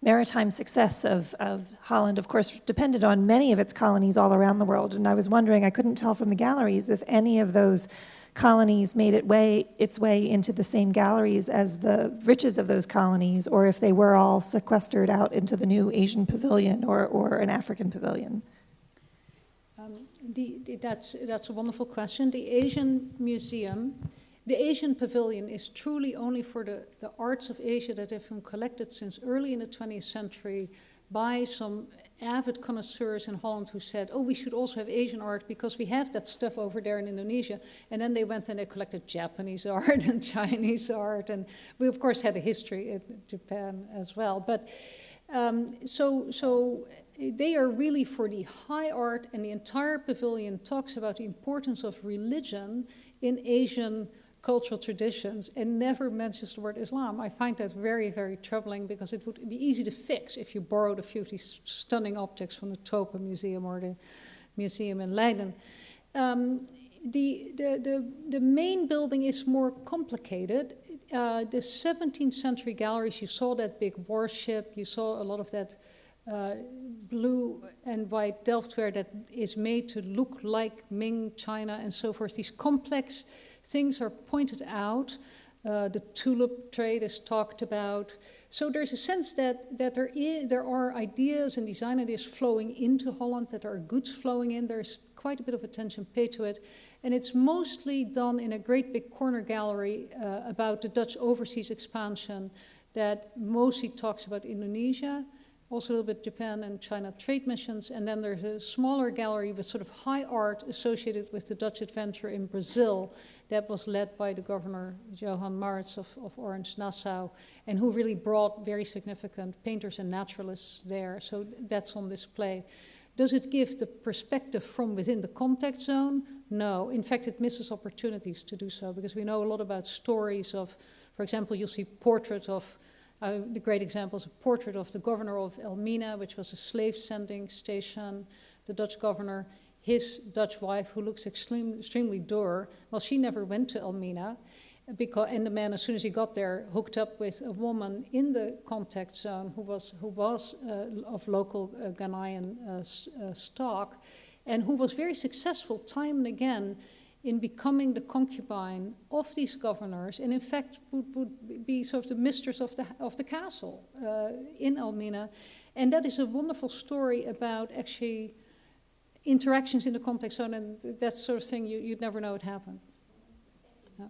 maritime success of Holland, of course, depended on many of its colonies all around the world. And I was wondering, I couldn't tell from the galleries if any of those colonies made its way into the same galleries as the riches of those colonies, or if they were all sequestered out into the new Asian pavilion or an African pavilion. That's a wonderful question. The Asian Museum, the Asian Pavilion is truly only for the arts of Asia that have been collected since early in the 20th century by some avid connoisseurs in Holland who said, "Oh, we should also have Asian art because we have that stuff over there in Indonesia." And then they went and they collected Japanese art and Chinese art. And we, of course, had a history in Japan as well. But So they are really for the high art, and the entire pavilion talks about the importance of religion in Asian cultural traditions and never mentions the word Islam. I find that very, very troubling because it would be easy to fix if you borrowed a few of these stunning objects from the Topa Museum or the museum in Leiden. The main building is more complicated. The 17th century galleries, you saw that big warship, you saw a lot of that blue and white Delftware that is made to look like Ming China and so forth. These complex things are pointed out. The tulip trade is talked about. So there's a sense that there are ideas and design ideas flowing into Holland, that there are goods flowing in. There's quite a bit of attention paid to it. And it's mostly done in a great big corner gallery about the Dutch overseas expansion that mostly talks about Indonesia, also a little bit Japan and China trade missions. And then there's a smaller gallery with sort of high art associated with the Dutch adventure in Brazil that was led by the governor, Johan Maurits of Orange Nassau, and who really brought very significant painters and naturalists there. So that's on display. Does it give the perspective from within the contact zone? No. In fact, it misses opportunities to do so, because we know a lot about stories of, for example, you'll see portrait of, the great example is a portrait of the governor of Elmina, which was a slave-sending station, the Dutch governor, his Dutch wife, who looks extremely dour. Well, she never went to Elmina, and the man, as soon as he got there, hooked up with a woman in the contact zone who was of local Ghanaian stock, and who was very successful time and again in becoming the concubine of these governors, and in fact would be sort of the mistress of the castle in Elmina. And that is a wonderful story about actually interactions in the context zone, and that sort of thing you'd never know it happened. Yeah.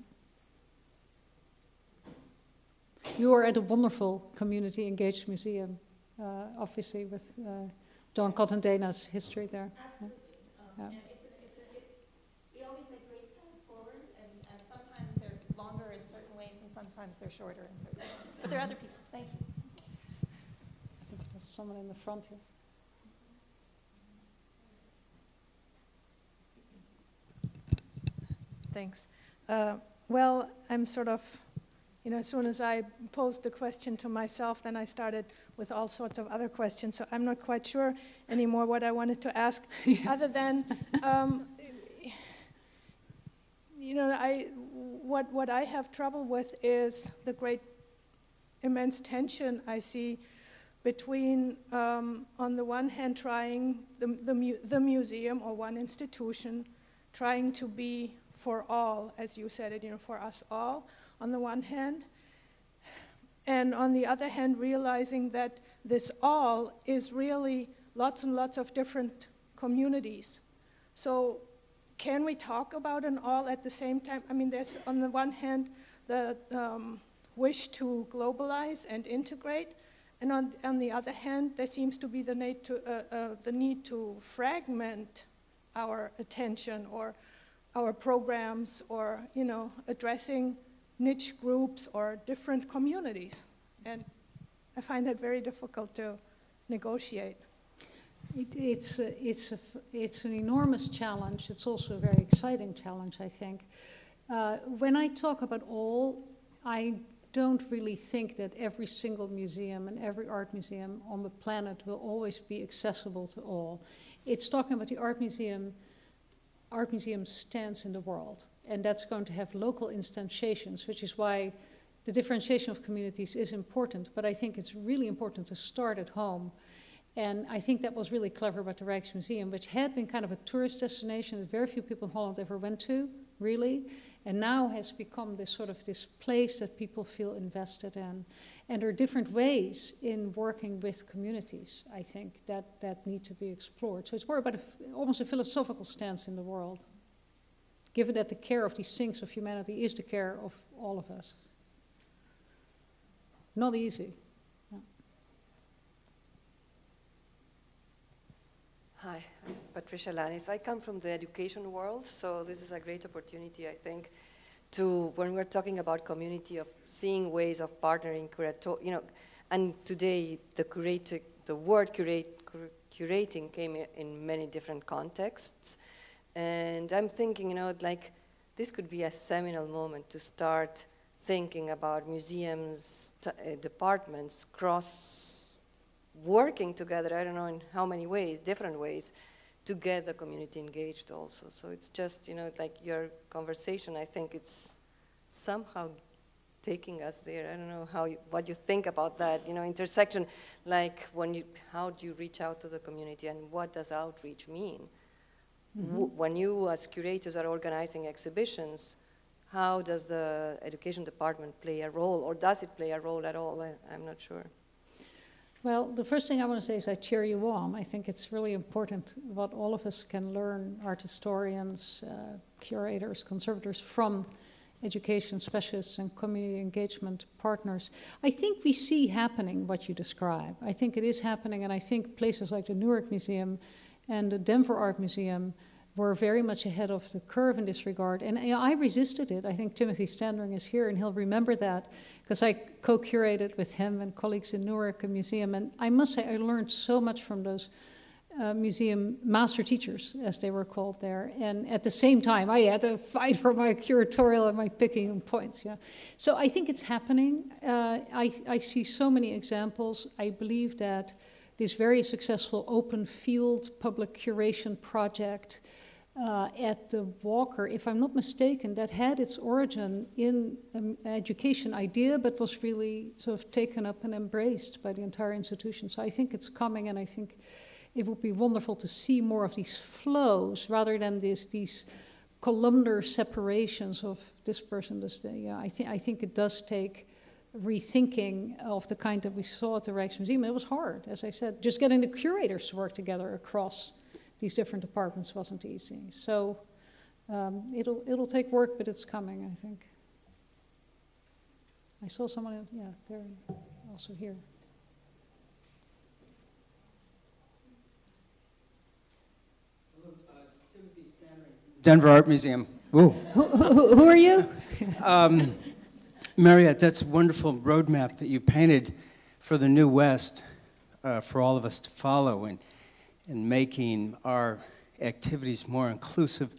You are at a wonderful community engaged museum, obviously with Don Cottendena's history there. Absolutely. Yeah. And we always make great strides forward, and sometimes they're longer in certain ways, and sometimes they're shorter in certain ways. But there are other people. Thank you. I think there's someone in the front here. Thanks. Well, I'm sort of, as soon as I posed the question to myself, then I started with all sorts of other questions. So I'm not quite sure anymore what I wanted to ask, other than, what I have trouble with is the great, immense tension I see between, on the one hand, trying the museum or one institution, trying to be for all, as you said it, for us all, on the one hand, and on the other hand, realizing that this all is really lots and lots of different communities. So can we talk about an all at the same time? I mean, there's on the one hand the wish to globalize and integrate, and on the other hand, there seems to be the need to fragment our attention or our programs, or addressing niche groups or different communities, and I find that very difficult to negotiate. It's an enormous challenge. It's also a very exciting challenge, I think. When I talk about all, I don't really think that every single museum and every art museum on the planet will always be accessible to all. It's talking about the art museum stands in the world, and that's going to have local instantiations, which is why the differentiation of communities is important, but I think it's really important to start at home. And I think that was really clever about the Rijksmuseum, which had been kind of a tourist destination that very few people in Holland ever went to, really, and now has become this sort of this place that people feel invested in. And there are different ways in working with communities, I think, that need to be explored. So it's more about almost a philosophical stance in the world, given that the care of these things of humanity is the care of all of us. Not easy. No. Hi, I'm Patricia Lanis. I come from the education world, so this is a great opportunity, I think, when we're talking about community, of seeing ways of partnering, And today, the word curating came in many different contexts. And I'm thinking, like, this could be a seminal moment to start thinking about museums, departments, working together, I don't know in how many ways, different ways, to get the community engaged also. So it's just, like your conversation, I think it's somehow taking us there. I don't know what you think about that, intersection, like how do you reach out to the community and what does outreach mean? When you as curators are organizing exhibitions, how does the education department play a role, or does it play a role at all? I'm not sure. Well, the first thing I want to say is I cheer you on. I think it's really important what all of us can learn, art historians, curators, conservators, from education specialists and community engagement partners. I think we see happening what you describe. I think it is happening, and I think places like the Newark Museum and the Denver Art Museum were very much ahead of the curve in this regard. And I resisted it. I think Timothy Standring is here, and he'll remember that, because I co-curated with him and colleagues in Newark a museum. And I must say, I learned so much from those museum master teachers, as they were called there. And at the same time, I had to fight for my curatorial and my picking points. Yeah. So I think it's happening. I see so many examples. I believe that this very successful open field public curation project at the Walker, if I'm not mistaken, that had its origin in an education idea, but was really sort of taken up and embraced by the entire institution. So I think it's coming, and I think it would be wonderful to see more of these flows rather than these columnar separations of this person, this thing. Yeah, I think it does take rethinking of the kind that we saw at the Rijksmuseum. It was hard, as I said. Just getting the curators to work together across these different departments wasn't easy. So it'll take work, but it's coming, I think. I saw someone, yeah, they're also here. Timothy Standring, Denver Art Museum. Ooh. Who are you? Mariët, that's a wonderful roadmap that you painted for the New West, for all of us to follow in making our activities more inclusive.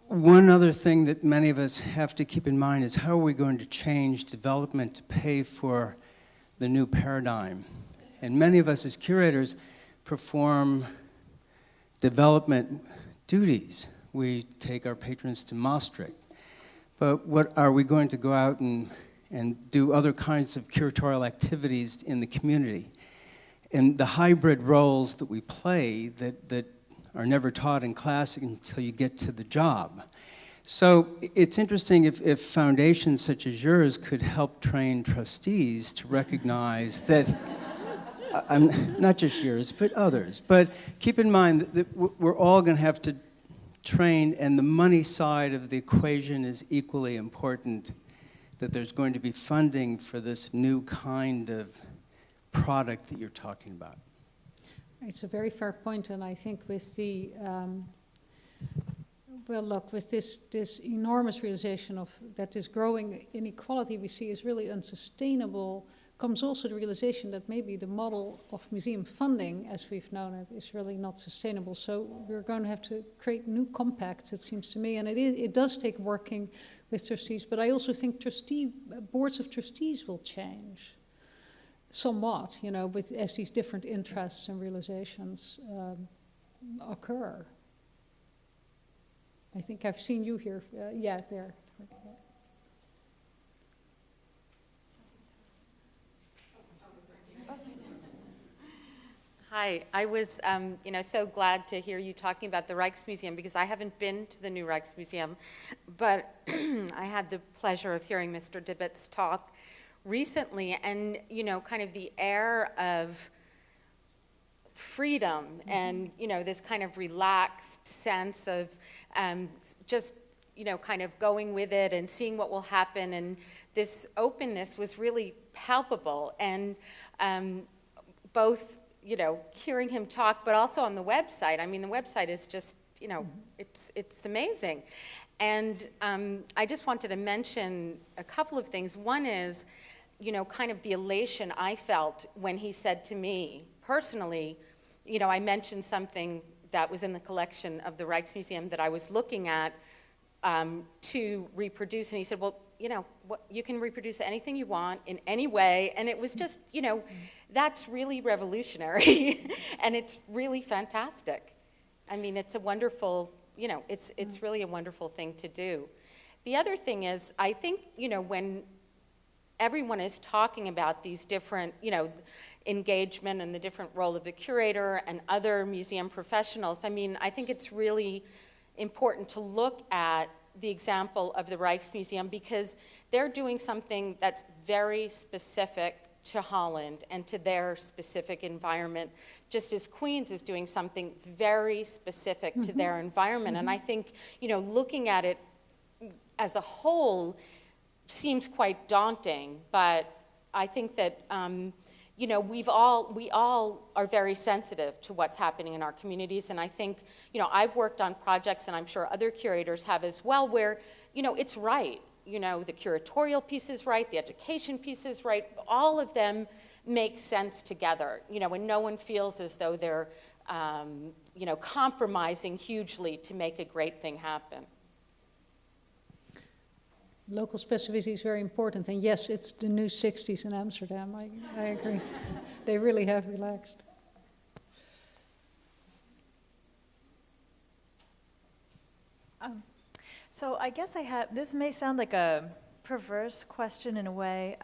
One other thing that many of us have to keep in mind is how are we going to change development to pay for the new paradigm? And many of us as curators perform development duties. We take our patrons to Maastricht. But what are we going to go out and do other kinds of curatorial activities in the community? And the hybrid roles that we play that are never taught in class until you get to the job. So it's interesting if foundations such as yours could help train trustees to recognize that, not just yours, but others. But keep in mind that we're all going to have to train, and the money side of the equation is equally important, that there's going to be funding for this new kind of product that you're talking about. It's a very fair point, and I think with the, with this enormous realization of that this growing inequality we see is really unsustainable, comes also the realization that maybe the model of museum funding, as we've known it, is really not sustainable. So we're going to have to create new compacts, it seems to me, and it does take working with trustees, but I also think boards of trustees will change somewhat, as these different interests and realizations occur. I think I've seen you here, there. Hi, I was, so glad to hear you talking about the Rijksmuseum, because I haven't been to the new Rijksmuseum, but I had the pleasure of hearing Mr. Dibbett's talk recently, and, kind of the air of freedom and, this kind of relaxed sense of just, kind of going with it and seeing what will happen, and this openness was really palpable, and both hearing him talk, but also on the website. I mean, the website is just, it's amazing. And I just wanted to mention a couple of things. One is, kind of the elation I felt when he said to me, personally, I mentioned something that was in the collection of the Rijksmuseum that I was looking at to reproduce, and he said, well, you can reproduce anything you want in any way, and it was just, that's really revolutionary, and it's really fantastic. I mean, it's a wonderful, it's really a wonderful thing to do. The other thing is, I think, when everyone is talking about these different, engagement and the different role of the curator and other museum professionals, I mean, I think it's really important to look at the example of the Rijksmuseum because they're doing something that's very specific to Holland and to their specific environment, just as Queens is doing something very specific to their environment. And I think, looking at it as a whole seems quite daunting, but I think that, we all are very sensitive to what's happening in our communities, and I think, I've worked on projects, and I'm sure other curators have as well, where, it's right. The curatorial piece is right, the education piece is right, all of them make sense together, and no one feels as though they're, compromising hugely to make a great thing happen. Local specificity is very important, and yes, it's the new 60s in Amsterdam, I agree. They really have relaxed. So I guess this may sound like a perverse question in a way,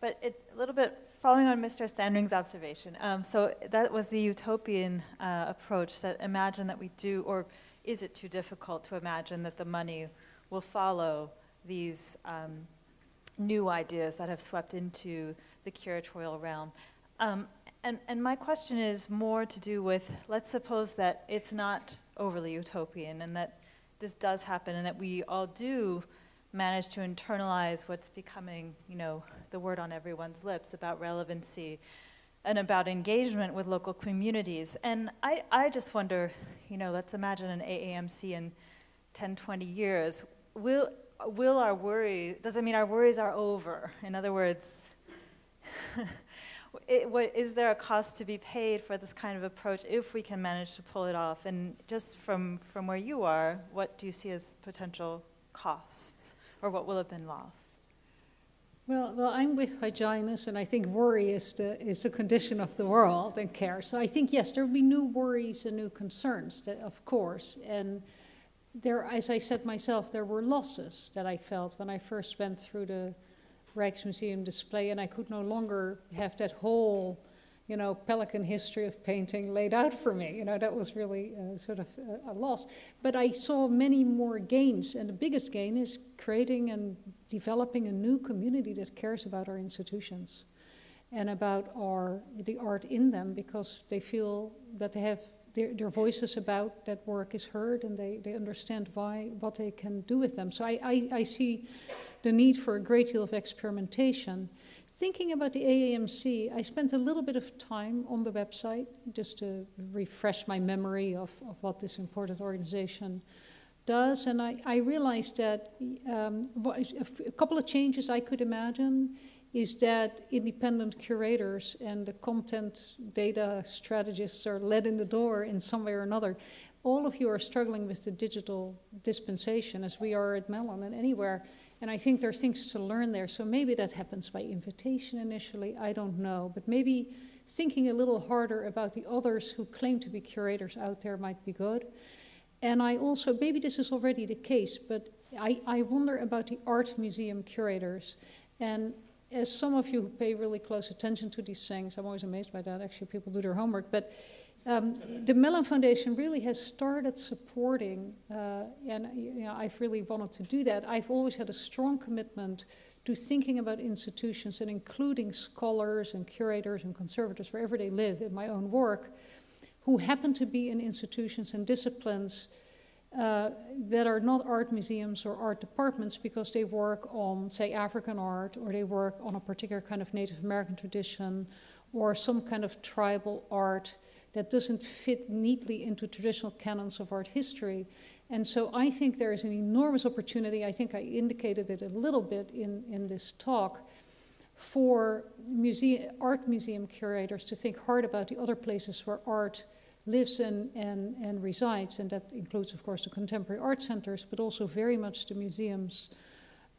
but a little bit following on Mr. Standring's observation. So that was the utopian approach, that imagine that we do, or is it too difficult to imagine that the money will follow these new ideas that have swept into the curatorial realm. And my question is more to do with, let's suppose that it's not overly utopian and that this does happen and that we all do manage to internalize what's becoming, the word on everyone's lips about relevancy and about engagement with local communities. And I just wonder, let's imagine an AAMC in 10, 20 years. Will our worry, does it mean our worries are over? In other words, is there a cost to be paid for this kind of approach if we can manage to pull it off? And just from where you are, what do you see as potential costs, or what will have been lost? Well, I'm with Hyginus, and I think worry is the condition of the world and care. So I think, yes, there will be new worries and new concerns, of course. And there, as I said myself, there were losses that I felt when I first went through the Rijksmuseum display, and I could no longer have that whole, Pelican history of painting laid out for me. That was really sort of a loss. But I saw many more gains, and the biggest gain is creating and developing a new community that cares about our institutions and about the art in them, because they feel that they have their voices about that work is heard, and they understand what they can do with them. So I see the need for a great deal of experimentation. Thinking about the AAMC, I spent a little bit of time on the website just to refresh my memory of what this important organization does, and I realized that a couple of changes I could imagine is that independent curators and the content data strategists are let in the door in some way or another. All of you are struggling with the digital dispensation, as we are at Mellon and anywhere, and I think there are things to learn there. So maybe that happens by invitation initially, I don't know, but maybe thinking a little harder about the others who claim to be curators out there might be good. And I also, maybe this is already the case, but I wonder about the art museum curators. And as some of you who pay really close attention to these things, I'm always amazed by that, actually people do their homework, but the Mellon Foundation really has started supporting, and I've really wanted to do that. I've always had a strong commitment to thinking about institutions and including scholars and curators and conservators wherever they live in my own work, who happen to be in institutions and disciplines that are not art museums or art departments, because they work on, say, African art, or they work on a particular kind of Native American tradition, or some kind of tribal art that doesn't fit neatly into traditional canons of art history. And so I think there is an enormous opportunity. I think I indicated it a little bit in this talk, for art museum curators to think hard about the other places where art lives and resides, and that includes, of course, the contemporary art centers, but also very much the museums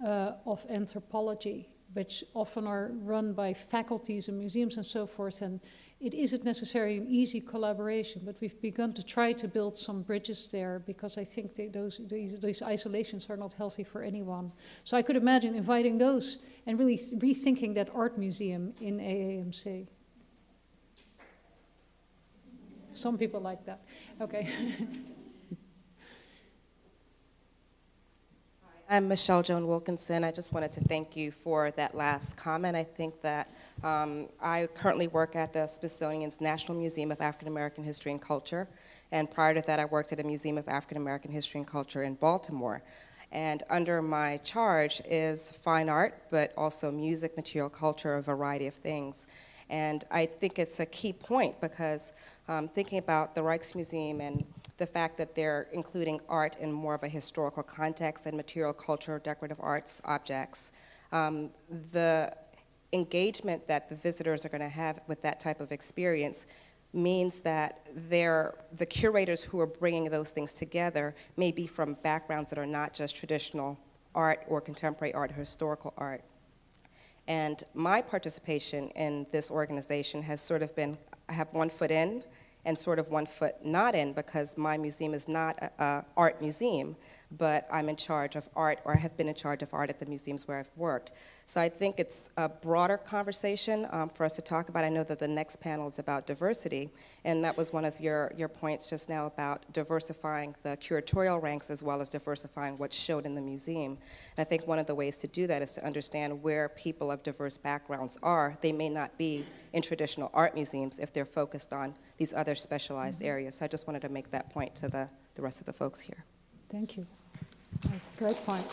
of anthropology, which often are run by faculties and museums and so forth, and it isn't necessarily an easy collaboration, but we've begun to try to build some bridges there, because I think these isolations are not healthy for anyone. So I could imagine inviting those and really rethinking that art museum in AAMC. Some people like that. Okay. I'm Michelle Joan Wilkinson. I just wanted to thank you for that last comment. I think that I currently work at the Smithsonian's National Museum of African American History and Culture, and prior to that I worked at a Museum of African American History and Culture in Baltimore. And under my charge is fine art, but also music, material culture, a variety of things. And I think it's a key point, because thinking about the Rijksmuseum and the fact that they're including art in more of a historical context and material culture, decorative arts objects, the engagement that the visitors are going to have with that type of experience means that the curators who are bringing those things together may be from backgrounds that are not just traditional art or contemporary art or historical art. And my participation in this organization has sort of been, I have one foot in and sort of one foot not in, because my museum is not an art museum, but I'm in charge of art, or I have been in charge of art at the museums where I've worked. So I think it's a broader conversation for us to talk about. I know that the next panel is about diversity, and that was one of your points just now about diversifying the curatorial ranks as well as diversifying what's shown in the museum. And I think one of the ways to do that is to understand where people of diverse backgrounds are. They may not be in traditional art museums if they're focused on these other specialized areas. So I just wanted to make that point to the rest of the folks here. Thank you. That's a great point.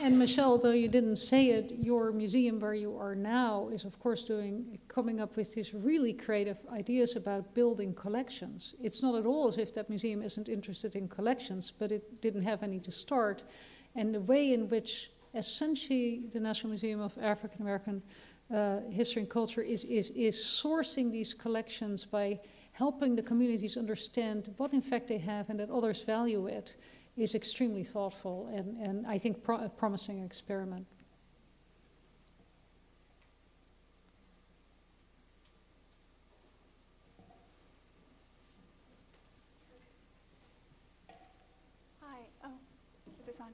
And Michelle, though you didn't say it, your museum where you are now is of course coming up with these really creative ideas about building collections. It's not at all as if that museum isn't interested in collections, but it didn't have any to start. And the way in which essentially the National Museum of African American History and Culture is sourcing these collections by helping the communities understand what in fact they have and that others value it is extremely thoughtful and I think a promising experiment. Hi, is this on?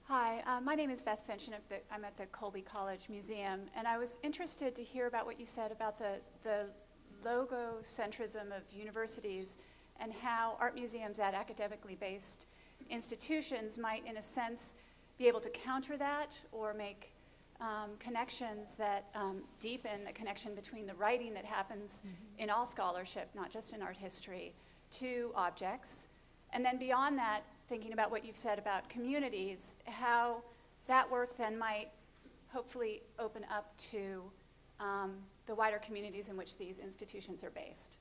Hi, my name is Beth Finch and I'm at the Colby College Museum, and I was interested to hear about what you said about the logocentrism of universities and how art museums at academically based institutions might, in a sense, be able to counter that or make connections that deepen the connection between the writing that happens in all scholarship, not just in art history, to objects. And then beyond that, thinking about what you've said about communities, how that work then might hopefully open up to the wider communities in which these institutions are based.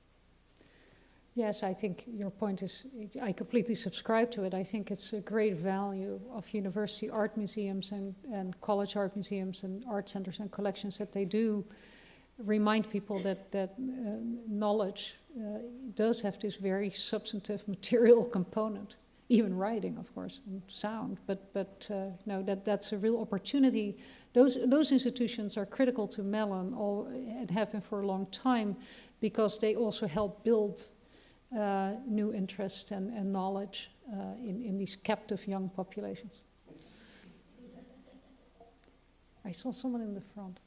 Yes, I think your point is, I completely subscribe to it. I think it's a great value of university art museums and college art museums and art centers and collections that they do remind people that knowledge does have this very substantive material component, even writing, of course, and sound, but no, that's a real opportunity. Those institutions are critical to Mellon and have been for a long time because they also help build new interest and knowledge in these captive young populations. I saw someone in the front.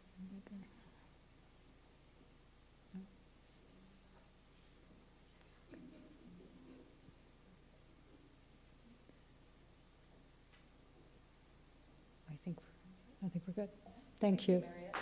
I think we're good. Thank you. Mariët.